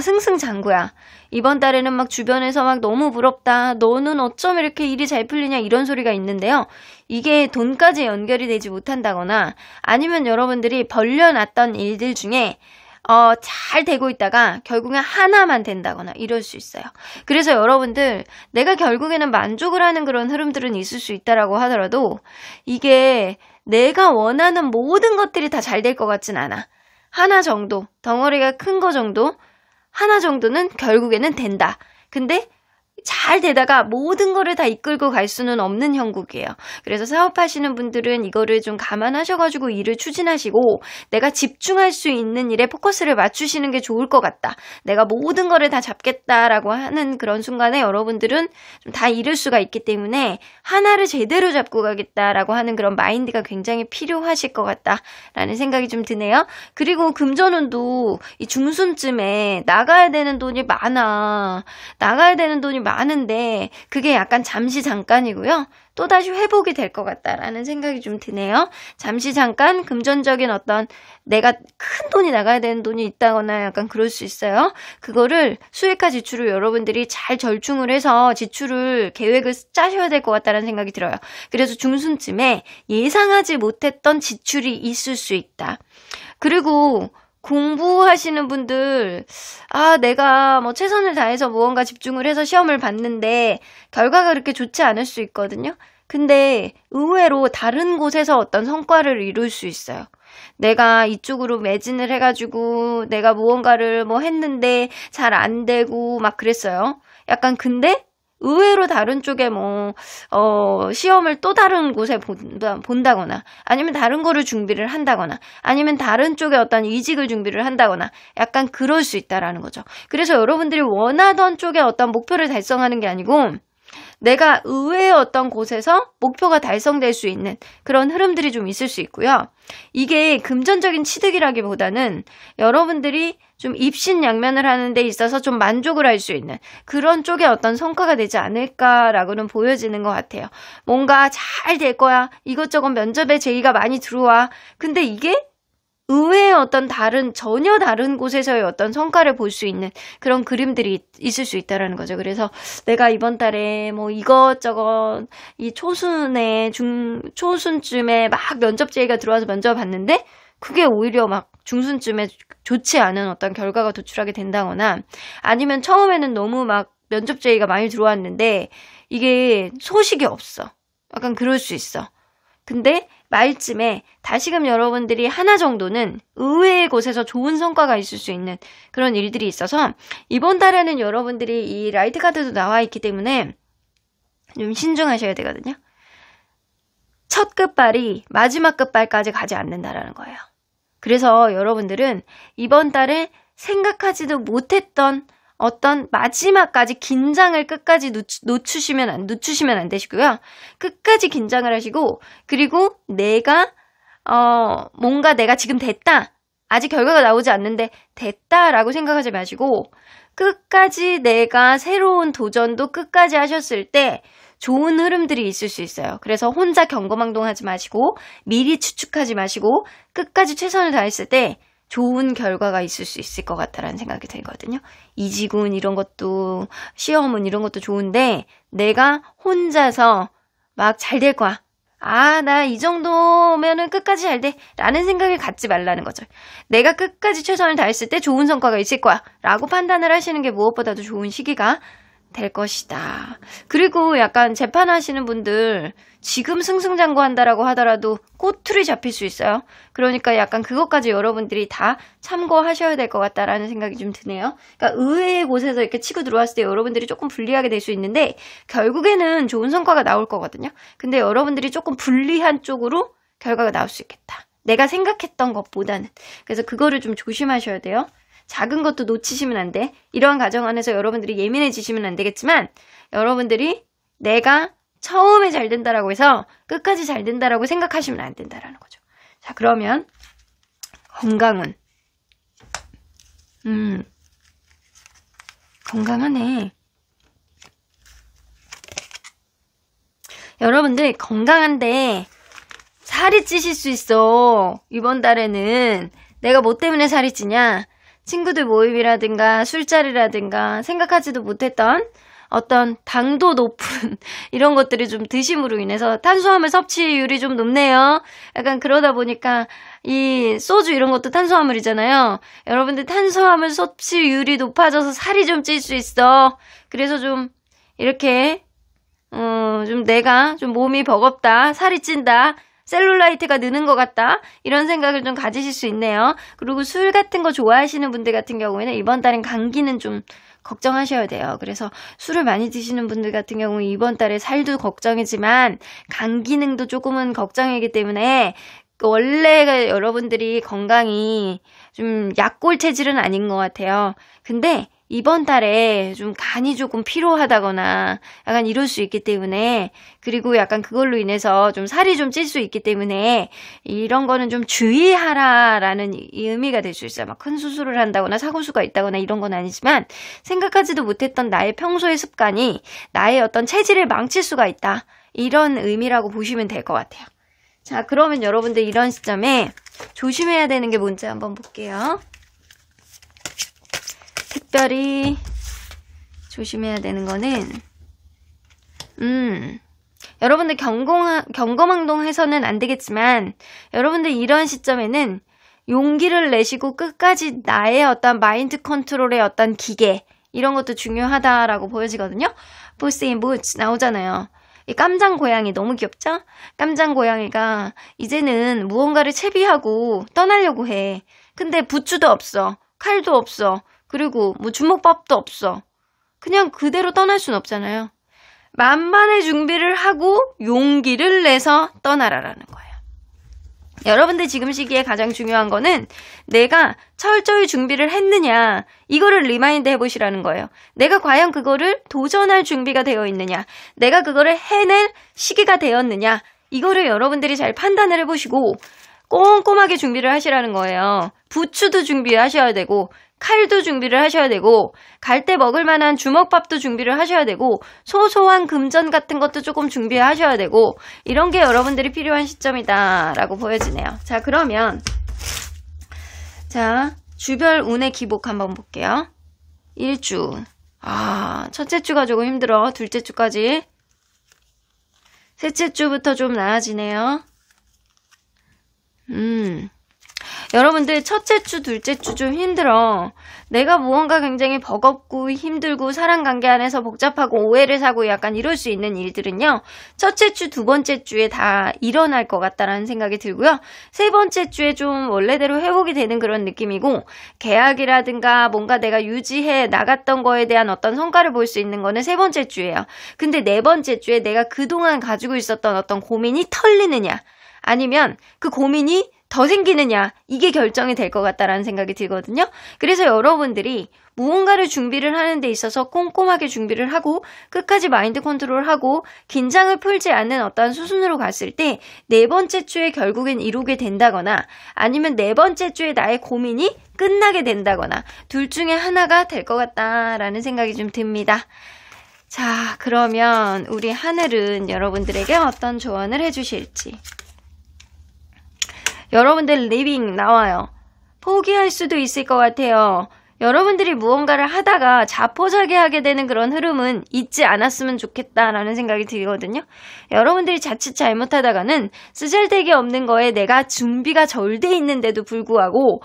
승승장구야. 이번 달에는 막 주변에서 막 너무 부럽다. 너는 어쩜 이렇게 일이 잘 풀리냐 이런 소리가 있는데요. 이게 돈까지 연결이 되지 못한다거나 아니면 여러분들이 벌려놨던 일들 중에 잘 되고 있다가 결국엔 하나만 된다거나 이럴 수 있어요. 그래서 여러분들 내가 결국에는 만족을 하는 그런 흐름들은 있을 수 있다라고 하더라도 이게 내가 원하는 모든 것들이 다 잘 될 것 같진 않아. 하나 정도, 덩어리가 큰 거 정도 하나 정도는 결국에는 된다. 근데 잘 되다가 모든 거를 다 이끌고 갈 수는 없는 형국이에요. 그래서 사업하시는 분들은 이거를 좀 감안하셔가지고 일을 추진하시고 내가 집중할 수 있는 일에 포커스를 맞추시는 게 좋을 것 같다. 내가 모든 거를 다 잡겠다라고 하는 그런 순간에 여러분들은 좀 다 잃을 수가 있기 때문에 하나를 제대로 잡고 가겠다라고 하는 그런 마인드가 굉장히 필요하실 것 같다라는 생각이 좀 드네요. 그리고 금전운도 이 중순쯤에 나가야 되는 돈이 많은데 그게 약간 잠시 잠깐이고요. 또다시 회복이 될 것 같다라는 생각이 좀 드네요. 잠시 잠깐 금전적인 어떤 내가 큰 돈이 나가야 되는 돈이 있다거나 약간 그럴 수 있어요. 그거를 수익과 지출을 여러분들이 잘 절충을 해서 지출을 계획을 짜셔야 될 것 같다는 생각이 들어요. 그래서 중순쯤에 예상하지 못했던 지출이 있을 수 있다. 그리고 공부하시는 분들, 내가 뭐 최선을 다해서 무언가 집중을 해서 시험을 봤는데 결과가 그렇게 좋지 않을 수 있거든요. 근데 의외로 다른 곳에서 어떤 성과를 이룰 수 있어요. 내가 이쪽으로 매진을 해가지고 내가 무언가를 뭐 했는데 잘 안 되고 막 그랬어요. 약간 근데 의외로 다른 쪽에 시험을 또 다른 곳에 본다거나, 아니면 다른 거를 준비를 한다거나, 아니면 다른 쪽에 어떤 이직을 준비를 한다거나, 약간 그럴 수 있다라는 거죠. 그래서 여러분들이 원하던 쪽에 어떤 목표를 달성하는 게 아니고, 내가 의외의 어떤 곳에서 목표가 달성될 수 있는 그런 흐름들이 좀 있을 수 있고요. 이게 금전적인 취득이라기보다는 여러분들이 좀 입신양면을 하는 데 있어서 좀 만족을 할 수 있는 그런 쪽에 어떤 성과가 되지 않을까라고는 보여지는 것 같아요. 뭔가 잘 될 거야. 이것저것 면접에 제의가 많이 들어와. 근데 이게 의외의 어떤 전혀 다른 곳에서의 어떤 성과를 볼 수 있는 그런 그림들이 있을 수 있다라는 거죠. 그래서 내가 이번 달에 뭐 이것저것 이 초순쯤에 막 면접 제의가 들어와서 면접 봤는데 그게 오히려 막 중순쯤에 좋지 않은 어떤 결과가 도출하게 된다거나, 아니면 처음에는 너무 막 면접 제의가 많이 들어왔는데 이게 소식이 없어. 약간 그럴 수 있어. 근데 말쯤에 다시금 여러분들이 하나 정도는 의외의 곳에서 좋은 성과가 있을 수 있는 그런 일들이 있어서 이번 달에는 여러분들이 이 라이트 카드도 나와 있기 때문에 좀 신중하셔야 되거든요. 첫 끝발이 마지막 끝발까지 가지 않는다라는 거예요. 그래서 여러분들은 이번 달에 생각하지도 못했던 어떤 마지막까지 긴장을 끝까지 늦추시면 안 되시고요. 끝까지 긴장을 하시고, 그리고 뭔가 내가 지금 됐다. 아직 결과가 나오지 않는데 됐다라고 생각하지 마시고, 끝까지 내가 새로운 도전도 끝까지 하셨을 때 좋은 흐름들이 있을 수 있어요. 그래서 혼자 경거망동하지 마시고, 미리 추측하지 마시고, 끝까지 최선을 다했을 때 좋은 결과가 있을 수 있을 것 같다라는 생각이 들거든요. 이직운 이런 것도, 시험은 이런 것도 좋은데 내가 혼자서 막 잘 될 거야. 나 이 정도면은 끝까지 잘 돼. 라는 생각을 갖지 말라는 거죠. 내가 끝까지 최선을 다했을 때 좋은 성과가 있을 거야. 라고 판단을 하시는 게 무엇보다도 좋은 시기가 될 것이다. 그리고 약간 재판하시는 분들 지금 승승장구한다라고 하더라도 꼬투리 잡힐 수 있어요. 그러니까 약간 그것까지 여러분들이 다 참고하셔야 될 것 같다라는 생각이 좀 드네요. 그러니까 의외의 곳에서 이렇게 치고 들어왔을 때 여러분들이 조금 불리하게 될 수 있는데 결국에는 좋은 성과가 나올 거거든요. 근데 여러분들이 조금 불리한 쪽으로 결과가 나올 수 있겠다. 내가 생각했던 것보다는. 그래서 그거를 좀 조심하셔야 돼요. 작은 것도 놓치시면 안 돼. 이러한 과정 안에서 여러분들이 예민해지시면 안 되겠지만 여러분들이 내가 처음에 잘 된다라고 해서 끝까지 잘 된다라고 생각하시면 안 된다라는 거죠. 자, 그러면 건강은 건강하네. 여러분들 건강한데 살이 찌실 수 있어. 이번 달에는 내가 뭐 때문에 살이 찌냐? 친구들 모임이라든가 술자리라든가 생각하지도 못했던 어떤 당도 높은 이런 것들이 좀 드심으로 인해서 탄수화물 섭취율이 좀 높네요. 약간 그러다 보니까 이 소주 이런 것도 탄수화물이잖아요. 여러분들 탄수화물 섭취율이 높아져서 살이 좀 찔 수 있어. 그래서 좀 이렇게 좀 내가 좀 몸이 버겁다, 살이 찐다, 셀룰라이트가 느는 것 같다. 이런 생각을 좀 가지실 수 있네요. 그리고 술 같은 거 좋아하시는 분들 같은 경우에는 이번 달엔 감기는 좀 걱정하셔야 돼요. 그래서 술을 많이 드시는 분들 같은 경우 이번 달에 살도 걱정이지만 간 기능도 조금은 걱정이기 때문에 원래 여러분들이 건강이 좀 약골 체질은 아닌 것 같아요. 근데 이번 달에 좀 간이 조금 피로하다거나 약간 이럴 수 있기 때문에, 그리고 약간 그걸로 인해서 좀 살이 좀 찔 수 있기 때문에 이런 거는 좀 주의하라라는 이 의미가 될 수 있어요. 막 큰 수술을 한다거나 사고수가 있다거나 이런 건 아니지만 생각하지도 못했던 나의 평소의 습관이 나의 어떤 체질을 망칠 수가 있다. 이런 의미라고 보시면 될 것 같아요. 자, 그러면 여러분들 이런 시점에 조심해야 되는 게 뭔지 한번 볼게요. 특별히 조심해야 되는 거는 여러분들 경거망동해서는 안 되겠지만 여러분들 이런 시점에는 용기를 내시고 끝까지 나의 어떤 마인드 컨트롤의 어떤 기계 이런 것도 중요하다라고 보여지거든요. Puss in Boots 나오잖아요. 이 깜장 고양이 너무 귀엽죠? 깜장 고양이가 이제는 무언가를 채비하고 떠나려고 해. 근데 부츠도 없어. 칼도 없어. 그리고 뭐 주먹밥도 없어. 그냥 그대로 떠날 순 없잖아요. 만반의 준비를 하고 용기를 내서 떠나라라는 거예요. 여러분들 지금 시기에 가장 중요한 거는 내가 철저히 준비를 했느냐, 이거를 리마인드 해보시라는 거예요. 내가 과연 그거를 도전할 준비가 되어 있느냐, 내가 그거를 해낼 시기가 되었느냐, 이거를 여러분들이 잘 판단을 해보시고 꼼꼼하게 준비를 하시라는 거예요. 부츠도 준비하셔야 되고 칼도 준비를 하셔야 되고 갈 때 먹을 만한 주먹밥도 준비를 하셔야 되고 소소한 금전 같은 것도 조금 준비하셔야 되고 이런 게 여러분들이 필요한 시점이다라고 보여지네요. 자, 그러면 자, 주별 운의 기복 한번 볼게요. 1주. 첫째 주가 조금 힘들어. 둘째 주까지. 셋째 주부터 좀 나아지네요. 여러분들 첫째 주, 둘째 주 좀 힘들어. 내가 무언가 굉장히 버겁고 힘들고 사람관계 안에서 복잡하고 오해를 사고 약간 이럴 수 있는 일들은요. 첫째 주, 두 번째 주에 다 일어날 것 같다라는 생각이 들고요. 세 번째 주에 좀 원래대로 회복이 되는 그런 느낌이고 계약이라든가 뭔가 내가 유지해 나갔던 거에 대한 어떤 성과를 볼 수 있는 거는 세 번째 주예요. 근데 네 번째 주에 내가 그동안 가지고 있었던 어떤 고민이 털리느냐 아니면 그 고민이 더 생기느냐 이게 결정이 될 것 같다라는 생각이 들거든요. 그래서 여러분들이 무언가를 준비를 하는 데 있어서 꼼꼼하게 준비를 하고 끝까지 마인드 컨트롤하고 긴장을 풀지 않는 어떠한 수순으로 갔을 때 네 번째 주에 결국엔 이루게 된다거나 아니면 네 번째 주에 나의 고민이 끝나게 된다거나 둘 중에 하나가 될 것 같다라는 생각이 좀 듭니다. 자, 그러면 우리 하늘은 여러분들에게 어떤 조언을 해주실지. 여러분들 리빙 나와요. 포기할 수도 있을 것 같아요. 여러분들이 무언가를 하다가 자포자기하게 되는 그런 흐름은 있지 않았으면 좋겠다라는 생각이 들거든요. 여러분들이 자칫 잘못하다가는 쓰잘데기 없는 거에 내가 준비가 절 돼 있는데도 불구하고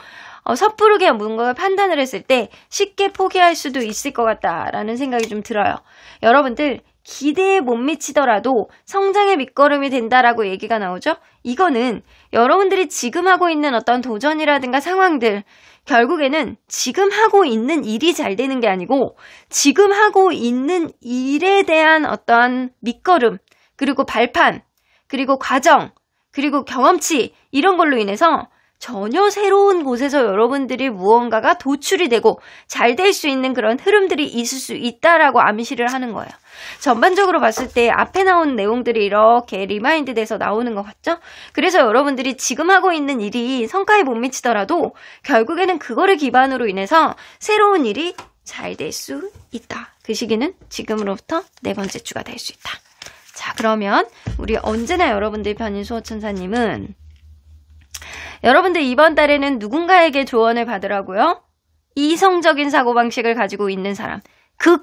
섣부르게 뭔가를 판단을 했을 때 쉽게 포기할 수도 있을 것 같다라는 생각이 좀 들어요. 여러분들 기대에 못 미치더라도 성장의 밑거름이 된다라고 얘기가 나오죠. 이거는 여러분들이 지금 하고 있는 어떤 도전이라든가 상황들 결국에는 지금 하고 있는 일이 잘 되는 게 아니고 지금 하고 있는 일에 대한 어떠한 밑거름 그리고 발판 그리고 과정 그리고 경험치 이런 걸로 인해서 전혀 새로운 곳에서 여러분들이 무언가가 도출이 되고 잘 될 수 있는 그런 흐름들이 있을 수 있다라고 암시를 하는 거예요. 전반적으로 봤을 때 앞에 나온 내용들이 이렇게 리마인드 돼서 나오는 것 같죠? 그래서 여러분들이 지금 하고 있는 일이 성과에 못 미치더라도 결국에는 그거를 기반으로 인해서 새로운 일이 잘 될 수 있다. 그 시기는 지금으로부터 네 번째 주가 될 수 있다. 자, 그러면 우리 언제나 여러분들 편인 수호천사님은 여러분들 이번 달에는 누군가에게 조언을 받으라고요? 이성적인 사고방식을 가지고 있는 사람,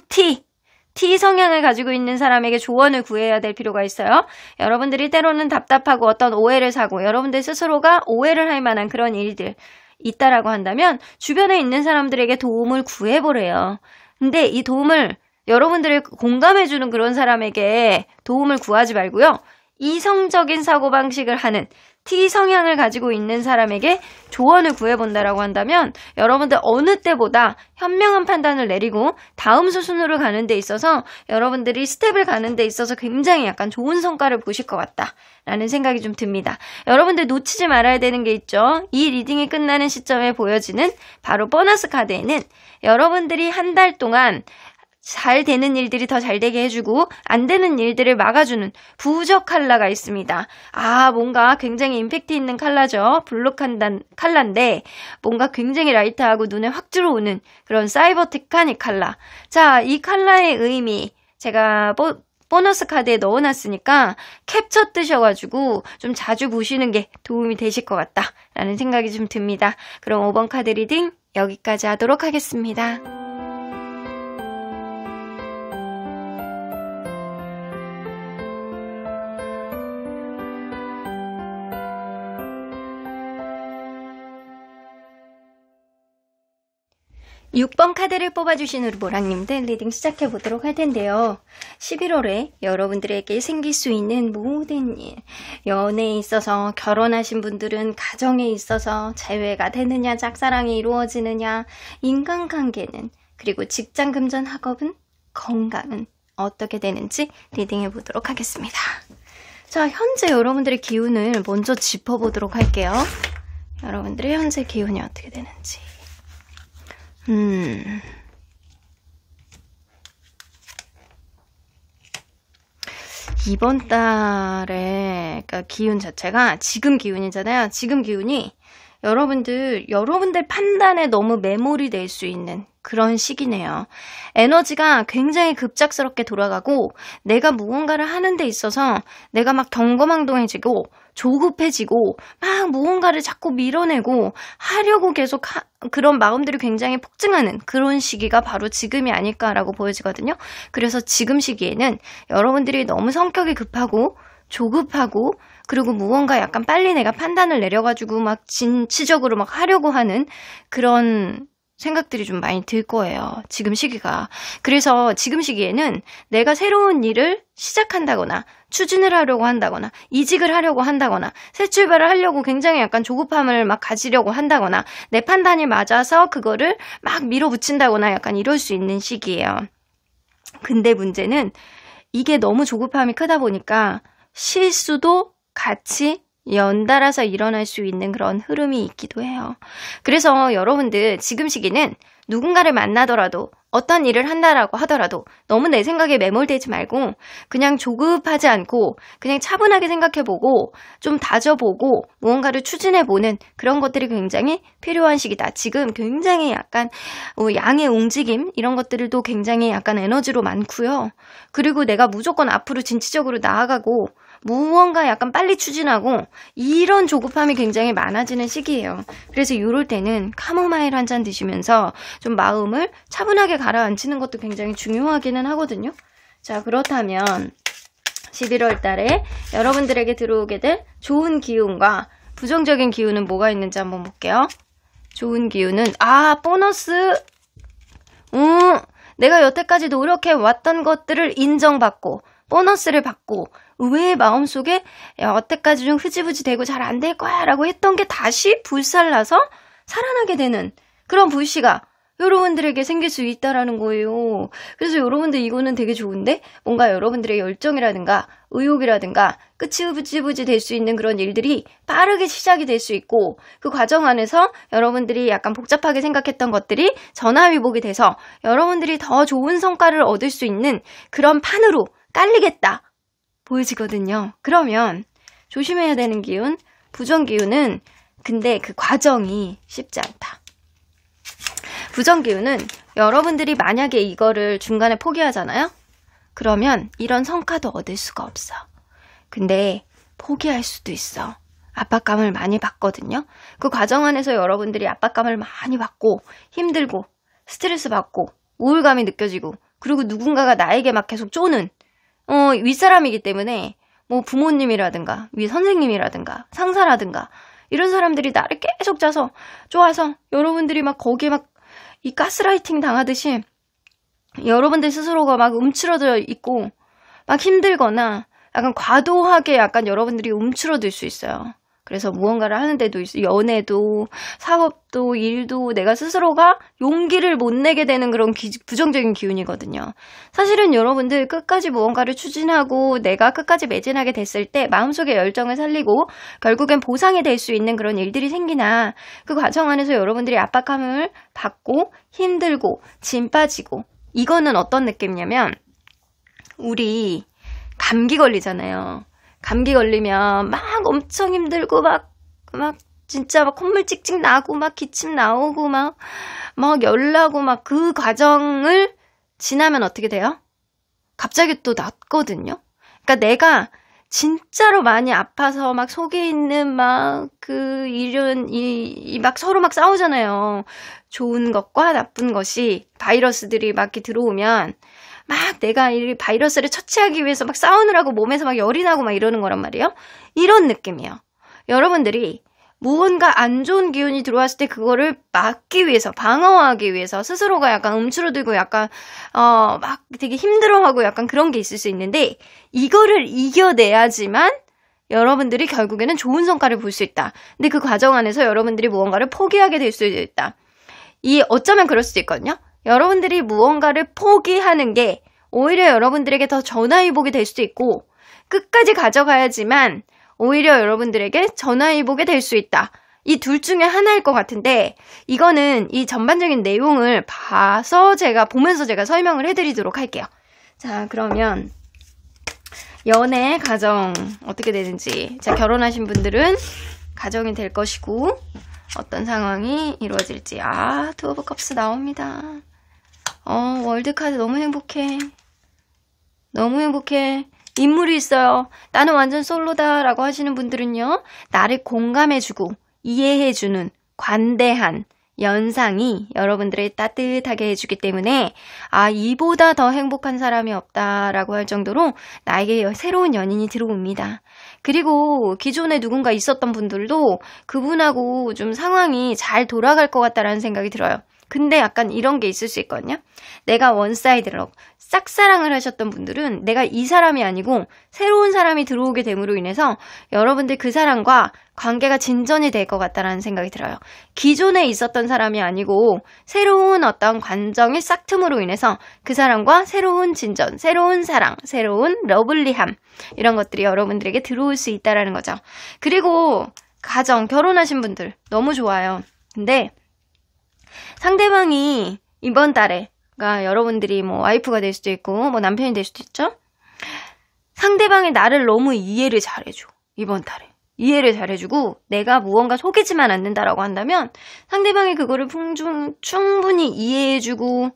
T 성향을 가지고 있는 사람에게 조언을 구해야 될 필요가 있어요. 여러분들이 때로는 답답하고 어떤 오해를 사고 여러분들 스스로가 오해를 할 만한 그런 일들 있다라고 한다면 주변에 있는 사람들에게 도움을 구해보래요. 근데 이 도움을 여러분들을 공감해주는 그런 사람에게 도움을 구하지 말고요. 이성적인 사고방식을 하는 T 성향을 가지고 있는 사람에게 조언을 구해본다라고 한다면 여러분들 어느 때보다 현명한 판단을 내리고 다음 수순으로 가는 데 있어서 여러분들이 스텝을 가는 데 있어서 굉장히 약간 좋은 성과를 보실 것 같다라는 생각이 좀 듭니다. 여러분들 놓치지 말아야 되는 게 있죠. 이 리딩이 끝나는 시점에 보여지는 바로 보너스 카드에는 여러분들이 한 달 동안 잘 되는 일들이 더 잘 되게 해주고 안 되는 일들을 막아주는 부적 컬러가 있습니다. 뭔가 굉장히 임팩트 있는 컬러죠. 블루 컬러인데 뭔가 굉장히 라이트하고 눈에 확 들어오는 그런 사이버테크한 이 컬러. 자, 이 컬러의 의미 제가 보너스 카드에 넣어놨으니까 캡처 뜨셔가지고 좀 자주 보시는 게 도움이 되실 것 같다라는 생각이 좀 듭니다. 그럼 5번 카드 리딩 여기까지 하도록 하겠습니다. 6번 카드를 뽑아주신 우리 모랑님들 리딩 시작해보도록 할 텐데요. 11월에 여러분들에게 생길 수 있는 모든 일, 연애에 있어서 결혼하신 분들은 가정에 있어서 재회가 되느냐, 짝사랑이 이루어지느냐, 인간관계는, 그리고 직장 금전 학업은, 건강은 어떻게 되는지 리딩해보도록 하겠습니다. 자, 현재 여러분들의 기운을 먼저 짚어보도록 할게요. 여러분들의 현재 기운이 어떻게 되는지. 이번 달에 그러니까 기운 자체가 지금 기운이잖아요. 지금 기운이 여러분들 판단에 너무 매몰이 될 수 있는 그런 시기네요. 에너지가 굉장히 급작스럽게 돌아가고 내가 무언가를 하는 데 있어서 내가 막 경거망동해지고 조급해지고 막 무언가를 자꾸 밀어내고 하려고 계속 그런 마음들이 굉장히 폭증하는 그런 시기가 바로 지금이 아닐까라고 보여지거든요. 그래서 지금 시기에는 여러분들이 너무 성격이 급하고 조급하고 그리고 무언가 약간 빨리 내가 판단을 내려가지고 막 진취적으로 막 하려고 하는 그런 생각들이 좀 많이 들 거예요. 지금 시기가. 그래서 지금 시기에는 내가 새로운 일을 시작한다거나 추진을 하려고 한다거나 이직을 하려고 한다거나 새 출발을 하려고 굉장히 약간 조급함을 막 가지려고 한다거나 내 판단이 맞아서 그거를 막 밀어붙인다거나 약간 이럴 수 있는 시기예요. 근데 문제는 이게 너무 조급함이 크다 보니까 실수도 같이 연달아서 일어날 수 있는 그런 흐름이 있기도 해요. 그래서 여러분들 지금 시기는 누군가를 만나더라도 어떤 일을 한다라고 하더라도 너무 내 생각에 매몰되지 말고 그냥 조급하지 않고 그냥 차분하게 생각해보고 좀 다져보고 무언가를 추진해보는 그런 것들이 굉장히 필요한 시기다. 지금 굉장히 약간 양의 움직임 이런 것들도 굉장히 약간 에너지로 많고요. 그리고 내가 무조건 앞으로 진취적으로 나아가고 무언가 약간 빨리 추진하고 이런 조급함이 굉장히 많아지는 시기예요. 그래서 이럴 때는 카모마일 한 잔 드시면서 좀 마음을 차분하게 가라앉히는 것도 굉장히 중요하기는 하거든요. 자, 그렇다면 11월 달에 여러분들에게 들어오게 될 좋은 기운과 부정적인 기운은 뭐가 있는지 한번 볼게요. 좋은 기운은 보너스. 내가 여태까지 노력해 왔던 것들을 인정받고 보너스를 받고 의외의 마음속에 여태까지 좀 흐지부지 되고 잘 안 될 거야 라고 했던 게 다시 불살라서 살아나게 되는 그런 불씨가 여러분들에게 생길 수 있다라는 거예요. 그래서 여러분들 이거는 되게 좋은데 뭔가 여러분들의 열정이라든가 의욕이라든가 끝이 흐지부지 될 수 있는 그런 일들이 빠르게 시작이 될 수 있고 그 과정 안에서 여러분들이 약간 복잡하게 생각했던 것들이 전화위복이 돼서 여러분들이 더 좋은 성과를 얻을 수 있는 그런 판으로 깔리겠다 보여지거든요. 그러면 조심해야 되는 기운, 부정 기운은 근데 그 과정이 쉽지 않다. 부정 기운은 여러분들이 만약에 이거를 중간에 포기하잖아요? 그러면 이런 성과도 얻을 수가 없어. 근데 포기할 수도 있어. 압박감을 많이 받거든요. 그 과정 안에서 여러분들이 압박감을 많이 받고 힘들고 스트레스 받고 우울감이 느껴지고 그리고 누군가가 나에게 막 계속 쪼는 윗사람이기 때문에 뭐 부모님이라든가 위 선생님이라든가 상사라든가 이런 사람들이 나를 계속 쪼아서 여러분들이 막 거기에 막 이 가스라이팅 당하듯이 여러분들 스스로가 막 움츠러져 있고 막 힘들거나 약간 과도하게 약간 여러분들이 움츠러들 수 있어요. 그래서 무언가를 하는데도 연애도 사업도 일도 내가 스스로가 용기를 못 내게 되는 그런 부정적인 기운이거든요. 사실은 여러분들 끝까지 무언가를 추진하고 내가 끝까지 매진하게 됐을 때 마음속에 열정을 살리고 결국엔 보상이 될 수 있는 그런 일들이 생기나 그 과정 안에서 여러분들이 압박감을 받고 힘들고 짐 빠지고 이거는 어떤 느낌이냐면 우리 감기 걸리잖아요. 감기 걸리면 막 엄청 힘들고 막 진짜 막 콧물 찍찍 나고 막 기침 나오고 막 열나고 막 그 과정을 지나면 어떻게 돼요? 갑자기 또 낫거든요. 그러니까 내가 진짜로 많이 아파서 막 속에 있는 막 그 일은 막 서로 막 싸우잖아요. 좋은 것과 나쁜 것이 바이러스들이 막 이렇게 들어오면 막 내가 이 바이러스를 처치하기 위해서 막 싸우느라고 몸에서 막 열이 나고 막 이러는 거란 말이에요. 이런 느낌이에요. 여러분들이 무언가 안 좋은 기운이 들어왔을 때 그거를 막기 위해서, 방어하기 위해서 스스로가 약간 움츠러들고 약간 막 되게 힘들어하고 약간 그런 게 있을 수 있는데 이거를 이겨내야지만 여러분들이 결국에는 좋은 성과를 볼 수 있다. 근데 그 과정 안에서 여러분들이 무언가를 포기하게 될 수도 있다. 어쩌면 그럴 수도 있거든요. 여러분들이 무언가를 포기하는 게 오히려 여러분들에게 더 전화위복이 될 수도 있고 끝까지 가져가야지만 오히려 여러분들에게 전화위복이 될 수 있다. 이 둘 중에 하나일 것 같은데 이거는 이 전반적인 내용을 보면서 제가 설명을 해드리도록 할게요. 자, 그러면 연애, 가정 어떻게 되는지 자, 결혼하신 분들은 가정이 될 것이고 어떤 상황이 이루어질지 투 오브 컵스 나옵니다. 월드카드 너무 행복해. 너무 행복해. 인물이 있어요. 나는 완전 솔로다 라고 하시는 분들은요. 나를 공감해주고 이해해주는 관대한 연상이 여러분들을 따뜻하게 해주기 때문에 이보다 더 행복한 사람이 없다라고 할 정도로 나에게 새로운 연인이 들어옵니다. 그리고 기존에 누군가 있었던 분들도 그분하고 좀 상황이 잘 돌아갈 것 같다라는 생각이 들어요. 근데 약간 이런 게 있을 수 있거든요. 내가 원사이드로 짝사랑을 하셨던 분들은 내가 이 사람이 아니고 새로운 사람이 들어오게 됨으로 인해서 여러분들 그 사람과 관계가 진전이 될 것 같다라는 생각이 들어요. 기존에 있었던 사람이 아니고 새로운 어떤 관정의 싹틈으로 인해서 그 사람과 새로운 진전, 새로운 사랑, 새로운 러블리함 이런 것들이 여러분들에게 들어올 수 있다라는 거죠. 그리고 가정, 결혼하신 분들 너무 좋아요. 근데 상대방이 이번 달에 여러분들이 와이프가 될 수도 있고 남편이 될 수도 있죠. 상대방이 나를 너무 이해를 잘해줘. 이번 달에 이해를 잘해주고 내가 무언가 속이지만 않는다라고 한다면 상대방이 그거를 충분히 이해해주고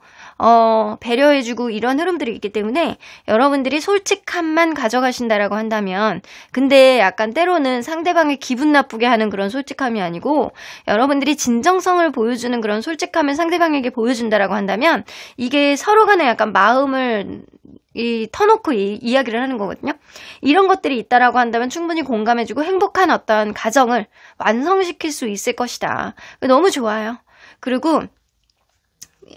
배려해주고 이런 흐름들이 있기 때문에 여러분들이 솔직함만 가져가신다라고 한다면 근데 약간 때로는 상대방이 기분 나쁘게 하는 그런 솔직함이 아니고 여러분들이 진정성을 보여주는 그런 솔직함을 상대방에게 보여준다라고 한다면 이게 서로 간에 약간 마음을 터놓고 이야기를 하는 거거든요. 이런 것들이 있다라고 한다면 충분히 공감해주고 행복한 어떤 가정을 완성시킬 수 있을 것이다. 너무 좋아요. 그리고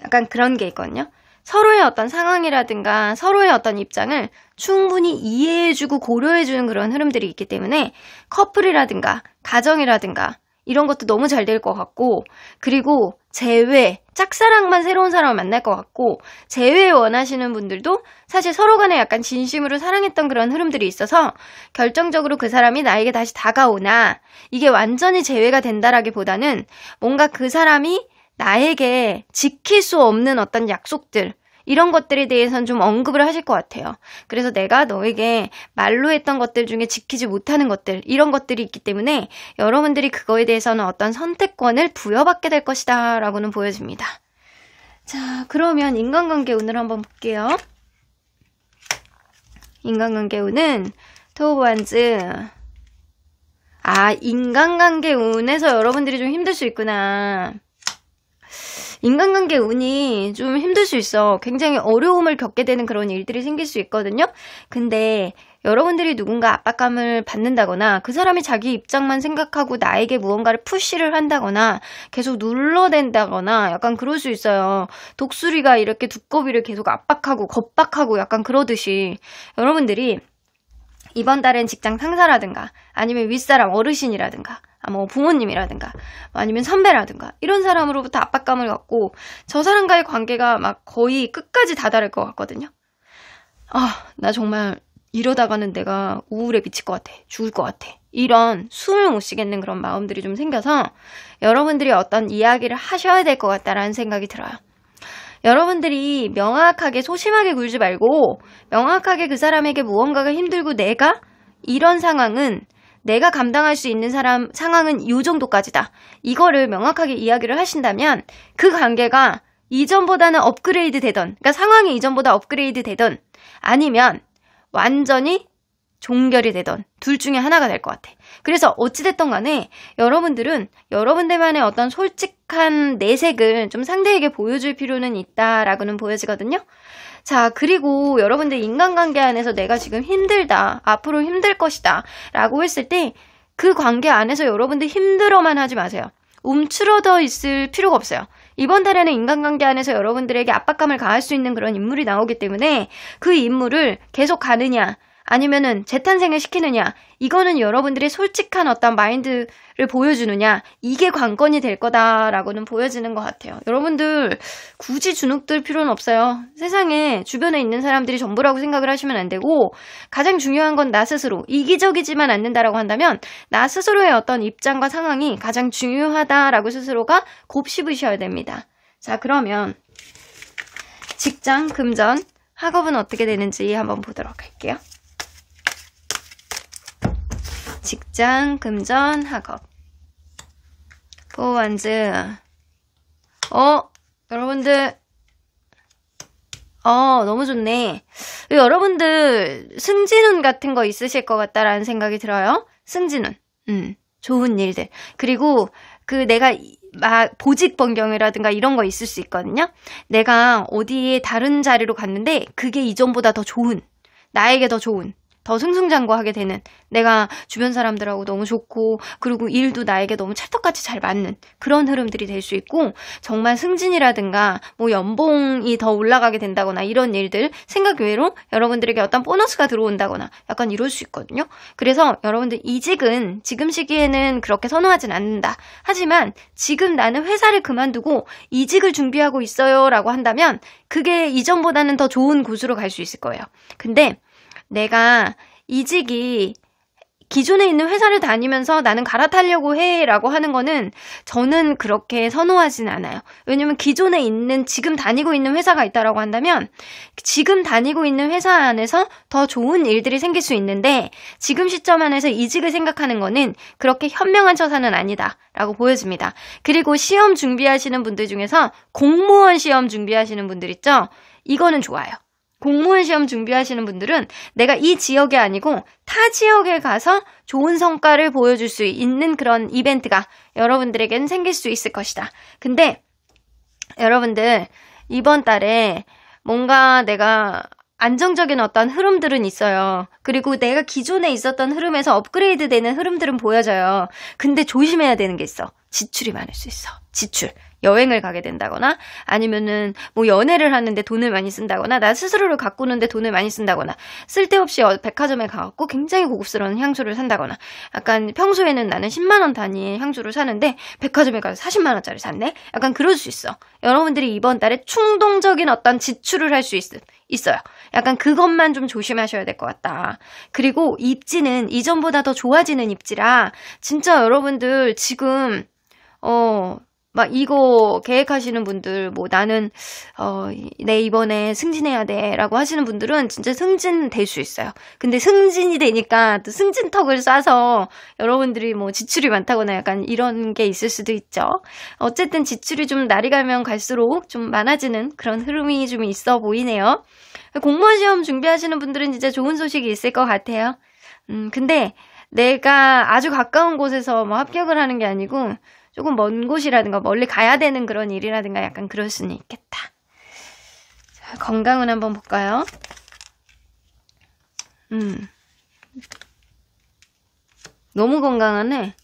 약간 그런 게 있거든요. 서로의 어떤 상황이라든가 서로의 어떤 입장을 충분히 이해해주고 고려해주는 그런 흐름들이 있기 때문에 커플이라든가 가정이라든가 이런 것도 너무 잘 될 것 같고 그리고 짝사랑만 새로운 사람을 만날 것 같고 재회 원하시는 분들도 사실 서로 간에 약간 진심으로 사랑했던 그런 흐름들이 있어서 결정적으로 그 사람이 나에게 다시 다가오나 이게 완전히 재회가 된다라기보다는 뭔가 그 사람이 나에게 지킬 수 없는 어떤 약속들 이런 것들에 대해서는 좀 언급을 하실 것 같아요. 그래서 내가 너에게 말로 했던 것들 중에 지키지 못하는 것들 이런 것들이 있기 때문에 여러분들이 그거에 대해서는 어떤 선택권을 부여받게 될 것이다 라고는 보여집니다. 자, 그러면 인간관계 운을 한번 볼게요. 인간관계 운은 투 오브 완즈. 인간관계 운에서 여러분들이 좀 힘들 수 있구나. 인간관계 운이 좀 힘들 수 있어. 굉장히 어려움을 겪게 되는 그런 일들이 생길 수 있거든요. 근데 여러분들이 누군가 압박감을 받는다거나 그 사람이 자기 입장만 생각하고 나에게 무언가를 푸시를 한다거나 계속 눌러댄다거나 약간 그럴 수 있어요. 독수리가 이렇게 두꺼비를 계속 압박하고 겁박하고 약간 그러듯이 여러분들이 이번 달엔 직장 상사라든가 아니면 윗사람 어르신이라든가 뭐 부모님이라든가 아니면 선배라든가 이런 사람으로부터 압박감을 갖고 저 사람과의 관계가 막 거의 끝까지 다다를 것 같거든요. 나 정말 이러다가는 내가 우울에 미칠 것 같아. 죽을 것 같아. 이런 숨을 못 쉬겠는 그런 마음들이 좀 생겨서 여러분들이 어떤 이야기를 하셔야 될 것 같다라는 생각이 들어요. 여러분들이 명확하게 소심하게 굴지 말고 명확하게 그 사람에게 무언가가 힘들고 내가 이런 상황은 내가 감당할 수 있는 상황은 이 정도까지다. 이거를 명확하게 이야기를 하신다면 그 관계가 이전보다는 업그레이드 되던, 그러니까 상황이 이전보다 업그레이드 되던 아니면 완전히 종결이 되던 둘 중에 하나가 될 것 같아. 그래서 어찌됐든 간에 여러분들은 여러분들만의 어떤 솔직한 내색을 좀 상대에게 보여줄 필요는 있다라고는 보여지거든요. 자, 그리고 여러분들 인간관계 안에서 내가 지금 힘들다, 앞으로 힘들 것이다 라고 했을 때 그 관계 안에서 여러분들 힘들어만 하지 마세요. 움츠러져 있을 필요가 없어요. 이번 달에는 인간관계 안에서 여러분들에게 압박감을 가할 수 있는 그런 인물이 나오기 때문에 그 인물을 계속 가느냐 아니면은 재탄생을 시키느냐 이거는 여러분들의 솔직한 어떤 마인드를 보여주느냐 이게 관건이 될 거다라고는 보여지는 것 같아요. 여러분들 굳이 주눅들 필요는 없어요. 세상에 주변에 있는 사람들이 전부라고 생각을 하시면 안 되고 가장 중요한 건 나 스스로 이기적이지만 않는다라고 한다면 나 스스로의 어떤 입장과 상황이 가장 중요하다라고 스스로가 곱씹으셔야 됩니다. 자, 그러면 직장, 금전, 학업은 어떻게 되는지 한번 보도록 할게요. 직장, 금전, 학업. 포완즈. 여러분들. 너무 좋네. 여러분들 승진운 같은 거 있으실 것 같다라는 생각이 들어요. 승진운. 좋은 일들. 그리고 내가 보직 변경이라든가 이런 거 있을 수 있거든요. 내가 어디에 다른 자리로 갔는데 그게 이전보다 더 좋은, 나에게 더 좋은, 더 승승장구하게 되는, 내가 주변 사람들하고 너무 좋고 그리고 일도 나에게 너무 찰떡같이 잘 맞는 그런 흐름들이 될 수 있고 정말 승진이라든가 뭐 연봉이 더 올라가게 된다거나 이런 일들 생각 외로 여러분들에게 어떤 보너스가 들어온다거나 약간 이럴 수 있거든요. 그래서 여러분들 이직은 지금 시기에는 그렇게 선호하진 않는다. 하지만 지금 나는 회사를 그만두고 이직을 준비하고 있어요 라고 한다면 그게 이전보다는 더 좋은 곳으로 갈 수 있을 거예요. 근데 내가 이직이 기존에 있는 회사를 다니면서 나는 갈아타려고 해 라고 하는 거는 저는 그렇게 선호하진 않아요. 왜냐면 기존에 있는 지금 다니고 있는 회사가 있다라고 한다면 지금 다니고 있는 회사 안에서 더 좋은 일들이 생길 수 있는데 지금 시점 안에서 이직을 생각하는 거는 그렇게 현명한 처사는 아니다 라고 보여집니다. 그리고 시험 준비하시는 분들 중에서 공무원 시험 준비하시는 분들 있죠? 이거는 좋아요. 공무원 시험 준비하시는 분들은 내가 이 지역이 아니고 타 지역에 가서 좋은 성과를 보여줄 수 있는 그런 이벤트가 여러분들에게는 생길 수 있을 것이다. 근데 여러분들 이번 달에 뭔가 내가 안정적인 어떤 흐름들은 있어요. 그리고 내가 기존에 있었던 흐름에서 업그레이드 되는 흐름들은 보여져요. 근데 조심해야 되는 게 있어. 지출이 많을 수 있어. 지출. 여행을 가게 된다거나 아니면은 뭐 연애를 하는데 돈을 많이 쓴다거나 나 스스로를 가꾸는데 돈을 많이 쓴다거나 쓸데없이 백화점에 가갖고 굉장히 고급스러운 향수를 산다거나 약간 평소에는 나는 10만 원 단위의 향수를 사는데 백화점에 가서 40만 원짜리 샀네? 약간 그럴 수 있어. 여러분들이 이번 달에 충동적인 어떤 지출을 할 수 있어요. 약간 그것만 좀 조심하셔야 될 것 같다. 그리고 입지는 이전보다 더 좋아지는 입지라 진짜 여러분들 지금 막 이거 계획하시는 분들, 뭐 나는 내 이번에 승진해야 돼 라고 하시는 분들은 진짜 승진 될 수 있어요. 근데 승진이 되니까 또 승진턱을 쏴서 여러분들이 뭐 지출이 많다거나 약간 이런 게 있을 수도 있죠. 어쨌든 지출이 좀 날이 가면 갈수록 좀 많아지는 그런 흐름이 좀 있어 보이네요. 공무원 시험 준비하시는 분들은 진짜 좋은 소식이 있을 것 같아요. 근데 내가 아주 가까운 곳에서 뭐 합격을 하는 게 아니고 조금 먼 곳이라든가 멀리 가야 되는 그런 일이라든가 약간 그럴 수는 있겠다. 자, 건강은 한번 볼까요? 너무 건강하네.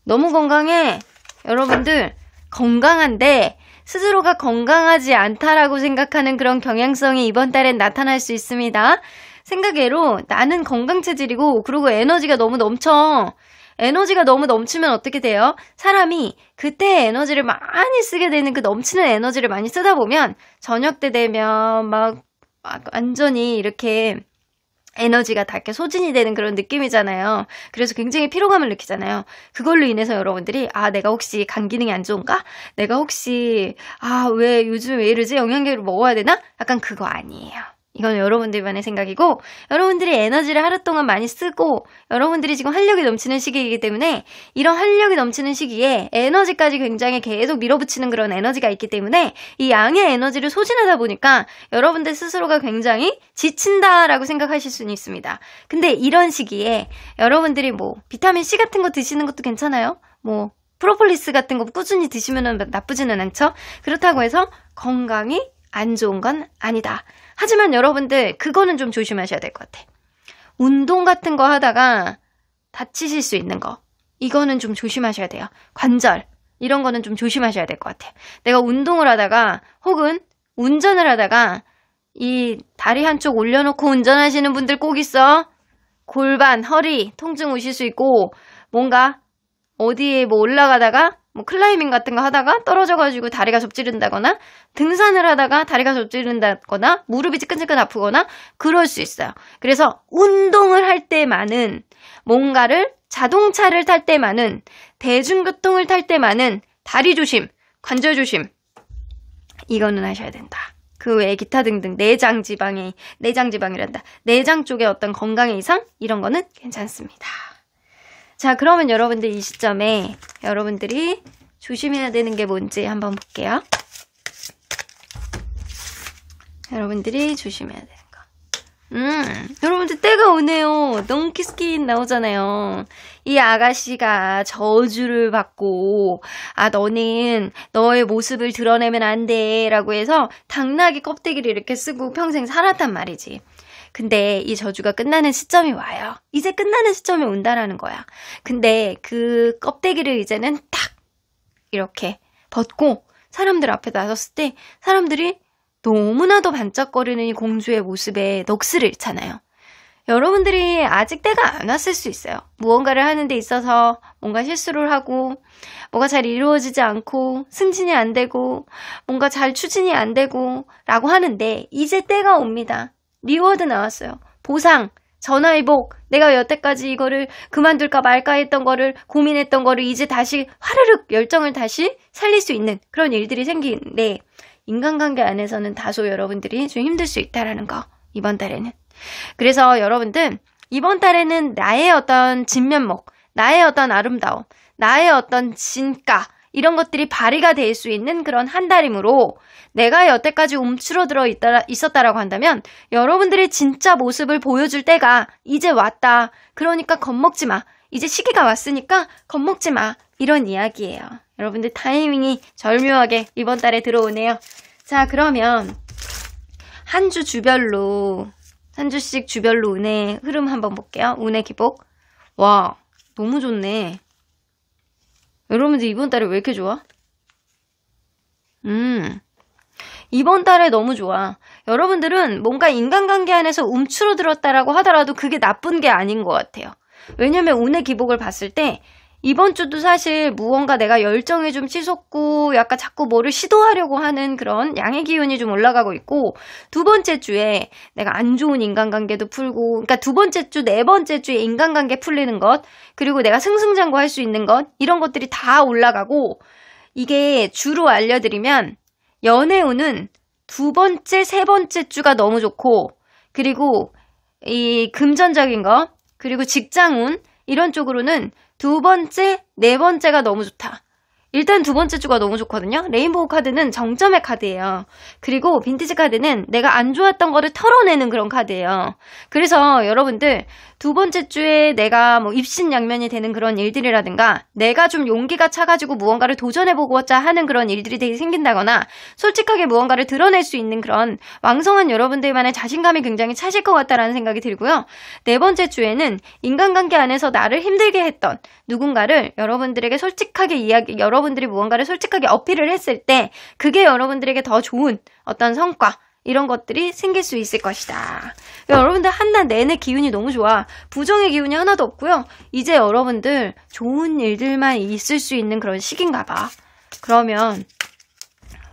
너무 건강해. 여러분들 건강한데 스스로가 건강하지 않다라고 생각하는 그런 경향성이 이번 달엔 나타날 수 있습니다. 생각외로 나는 건강 체질이고 그리고 에너지가 너무 넘쳐. 에너지가 너무 넘치면 어떻게 돼요? 사람이 그때 에너지를 많이 쓰게 되는 그 넘치는 에너지를 많이 쓰다 보면 저녁 때 되면 막 완전히 이렇게 에너지가 다 이렇게 소진이 되는 그런 느낌이잖아요. 그래서 굉장히 피로감을 느끼잖아요. 그걸로 인해서 여러분들이 내가 혹시 간 기능이 안 좋은가? 내가 혹시 왜 요즘 왜 이러지? 영양제를 먹어야 되나? 약간 그거 아니에요. 이건 여러분들만의 생각이고 여러분들이 에너지를 하루 동안 많이 쓰고 여러분들이 지금 활력이 넘치는 시기이기 때문에 이런 활력이 넘치는 시기에 에너지까지 굉장히 계속 밀어붙이는 그런 에너지가 있기 때문에 이 양의 에너지를 소진하다 보니까 여러분들 스스로가 굉장히 지친다라고 생각하실 수는 있습니다. 근데 이런 시기에 여러분들이 뭐 비타민 C 같은 거 드시는 것도 괜찮아요. 뭐 프로폴리스 같은 거 꾸준히 드시면 나쁘지는 않죠. 그렇다고 해서 건강이 안 좋은 건 아니다. 하지만 여러분들 그거는 좀 조심하셔야 될 것 같아. 운동 같은 거 하다가 다치실 수 있는 거 이거는 좀 조심하셔야 돼요. 관절 이런 거는 좀 조심하셔야 될 것 같아. 내가 운동을 하다가 혹은 운전을 하다가 이 다리 한쪽 올려놓고 운전하시는 분들 꼭 있어. 골반, 허리 통증 오실 수 있고 뭔가 어디에 뭐 올라가다가 뭐 클라이밍 같은 거 하다가 떨어져가지고 다리가 접지른다거나 등산을 하다가 다리가 접지른다거나 무릎이 찌끈찌끈 아프거나 그럴 수 있어요. 그래서 운동을 할 때만은 뭔가를 자동차를 탈 때만은 대중교통을 탈 때만은 다리 조심, 관절 조심 이거는 하셔야 된다. 그 외에 기타 등등 내장 지방이란다. 내장 쪽에 어떤 건강의 이상 이런 거는 괜찮습니다. 자, 그러면 여러분들 이 시점에 여러분들이 조심해야 되는 게 뭔지 한번 볼게요. 여러분들이 조심해야 되는 거. 여러분들 때가 오네요. 덩키스킨 나오잖아요. 이 아가씨가 저주를 받고 너는 너의 모습을 드러내면 안 돼 라고 해서 당나귀 껍데기를 이렇게 쓰고 평생 살았단 말이지. 근데 이 저주가 끝나는 시점이 와요. 이제 끝나는 시점이 온다라는 거야. 근데 그 껍데기를 이제는 딱 이렇게 벗고 사람들 앞에 나섰을 때 사람들이 너무나도 반짝거리는 이 공주의 모습에 넋을 잃잖아요. 여러분들이 아직 때가 안 왔을 수 있어요. 무언가를 하는 데 있어서 뭔가 실수를 하고 뭐가 잘 이루어지지 않고 승진이 안 되고 뭔가 잘 추진이 안 되고 라고 하는데 이제 때가 옵니다. 리워드 나왔어요. 보상, 전화위복, 내가 여태까지 이거를 그만둘까 말까 했던 거를 고민했던 거를 이제 다시 화르륵 열정을 다시 살릴 수 있는 그런 일들이 생기는데 인간관계 안에서는 다소 여러분들이 좀 힘들 수 있다라는 거 이번 달에는. 그래서 여러분들 이번 달에는 나의 어떤 진면목, 나의 어떤 아름다움, 나의 어떤 진가 이런 것들이 발휘가 될 수 있는 그런 한 달이므로 내가 여태까지 움츠러들어 있었다라고 한다면 여러분들의 진짜 모습을 보여줄 때가 이제 왔다. 그러니까 겁먹지 마. 이제 시기가 왔으니까 겁먹지 마. 이런 이야기예요. 여러분들 타이밍이 절묘하게 이번 달에 들어오네요. 자, 그러면 한 주씩 주별로 운의 흐름 한번 볼게요. 운의 기복. 와, 너무 좋네. 여러분들 이번 달에 왜 이렇게 좋아? 이번 달에 너무 좋아. 여러분들은 뭔가 인간관계 안에서 움츠러들었다라고 하더라도 그게 나쁜 게 아닌 것 같아요. 왜냐면 운의 기복을 봤을 때 이번 주도 사실 무언가 내가 열정이 좀 치솟고 약간 자꾸 뭐를 시도하려고 하는 그런 양의 기운이 좀 올라가고 있고 두 번째 주에 내가 안 좋은 인간관계도 풀고 그러니까 두 번째 주, 네 번째 주에 인간관계 풀리는 것 그리고 내가 승승장구할 수 있는 것 이런 것들이 다 올라가고 이게 주로 알려드리면 연애운은 두 번째, 세 번째 주가 너무 좋고 그리고 이 금전적인 거 그리고 직장운 이런 쪽으로는 두 번째, 네 번째가 너무 좋다. 일단 두 번째 주가 너무 좋거든요. 레인보우 카드는 정점의 카드예요. 그리고 빈티지 카드는 내가 안 좋았던 거를 털어내는 그런 카드예요. 그래서 여러분들 두 번째 주에 내가 뭐 입신양면이 되는 그런 일들이라든가 내가 좀 용기가 차가지고 무언가를 도전해보고자 하는 그런 일들이 되게 생긴다거나 솔직하게 무언가를 드러낼 수 있는 그런 왕성한 여러분들만의 자신감이 굉장히 차실 것 같다라는 생각이 들고요. 네 번째 주에는 인간관계 안에서 나를 힘들게 했던 누군가를 여러분들에게 솔직하게 여러분들이 무언가를 솔직하게 어필을 했을 때 그게 여러분들에게 더 좋은 어떤 성과 이런 것들이 생길 수 있을 것이다. 여러분들 한날 내내 기운이 너무 좋아. 부정의 기운이 하나도 없고요. 이제 여러분들 좋은 일들만 있을 수 있는 그런 시기인가 봐. 그러면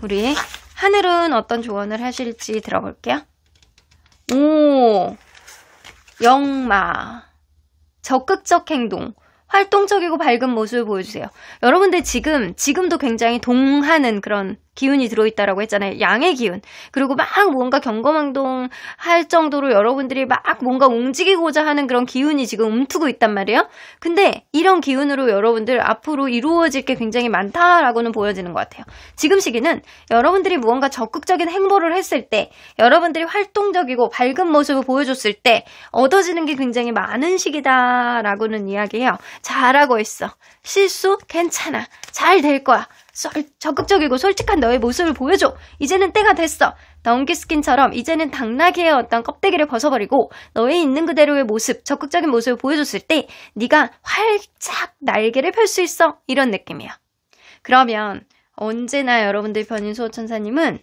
우리 하늘은 어떤 조언을 하실지 들어볼게요. 오, 역마, 적극적 행동, 활동적이고 밝은 모습을 보여주세요. 여러분들 지금도 굉장히 동하는 그런 기운이 들어있다라고 했잖아요. 양의 기운. 그리고 막 뭔가 경거망동할 정도로 여러분들이 막 뭔가 움직이고자 하는 그런 기운이 지금 움트고 있단 말이에요. 근데 이런 기운으로 여러분들 앞으로 이루어질 게 굉장히 많다라고는 보여지는 것 같아요. 지금 시기는 여러분들이 무언가 적극적인 행보를 했을 때, 여러분들이 활동적이고 밝은 모습을 보여줬을 때 얻어지는 게 굉장히 많은 시기다라고는 이야기해요. 잘하고 있어. 실수? 괜찮아. 잘 될 거야. 적극적이고 솔직한 너의 모습을 보여줘. 이제는 때가 됐어. 덩키스킨처럼 이제는 당나귀의 어떤 껍데기를 벗어버리고 너의 있는 그대로의 모습, 적극적인 모습을 보여줬을 때 네가 활짝 날개를 펼 수 있어. 이런 느낌이에요. 그러면 언제나 여러분들 변인수호천사님은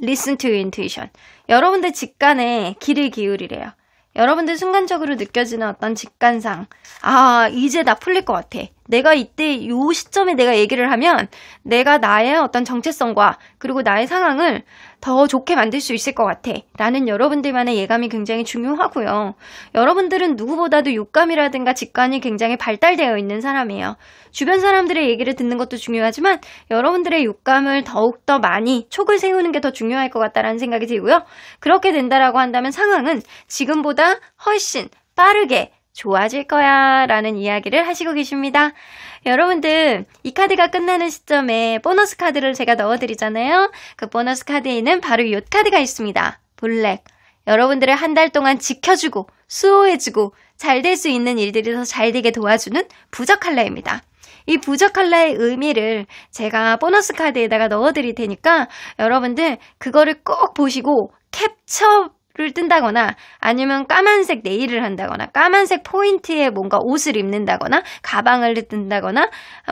Listen to your intuition. 여러분들 직관에 귀를 기울이래요. 여러분들 순간적으로 느껴지는 어떤 직관상, 아, 이제 나 풀릴 것 같아. 내가 이때 요 시점에 내가 얘기를 하면 내가 나의 어떤 정체성과 그리고 나의 상황을 더 좋게 만들 수 있을 것 같아. 라는 여러분들만의 예감이 굉장히 중요하고요. 여러분들은 누구보다도 육감이라든가 직관이 굉장히 발달되어 있는 사람이에요. 주변 사람들의 얘기를 듣는 것도 중요하지만 여러분들의 육감을 더욱더 많이 촉을 세우는 게 더 중요할 것 같다라는 생각이 들고요. 그렇게 된다라고 한다면 상황은 지금보다 훨씬 빠르게 좋아질 거야 라는 이야기를 하시고 계십니다. 여러분들 이 카드가 끝나는 시점에 보너스 카드를 제가 넣어드리잖아요. 그 보너스 카드에는 바로 이 카드가 있습니다. 블랙. 여러분들을 한 달 동안 지켜주고 수호해주고 잘 될 수 있는 일들이 더 잘 되게 도와주는 부적 컬러입니다. 이 부적 컬러의 의미를 제가 보너스 카드에다가 넣어드릴 테니까 여러분들 그거를 꼭 보시고 캡처를 뜬다거나 아니면 까만색 네일을 한다거나 까만색 포인트의 뭔가 옷을 입는다거나 가방을 뜬다거나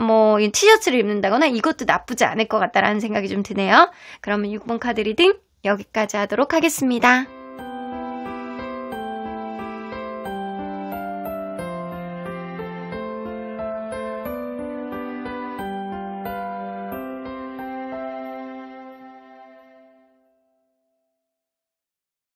뭐 티셔츠를 입는다거나 이것도 나쁘지 않을 것 같다라는 생각이 좀 드네요. 그러면 6번 카드 리딩 여기까지 하도록 하겠습니다.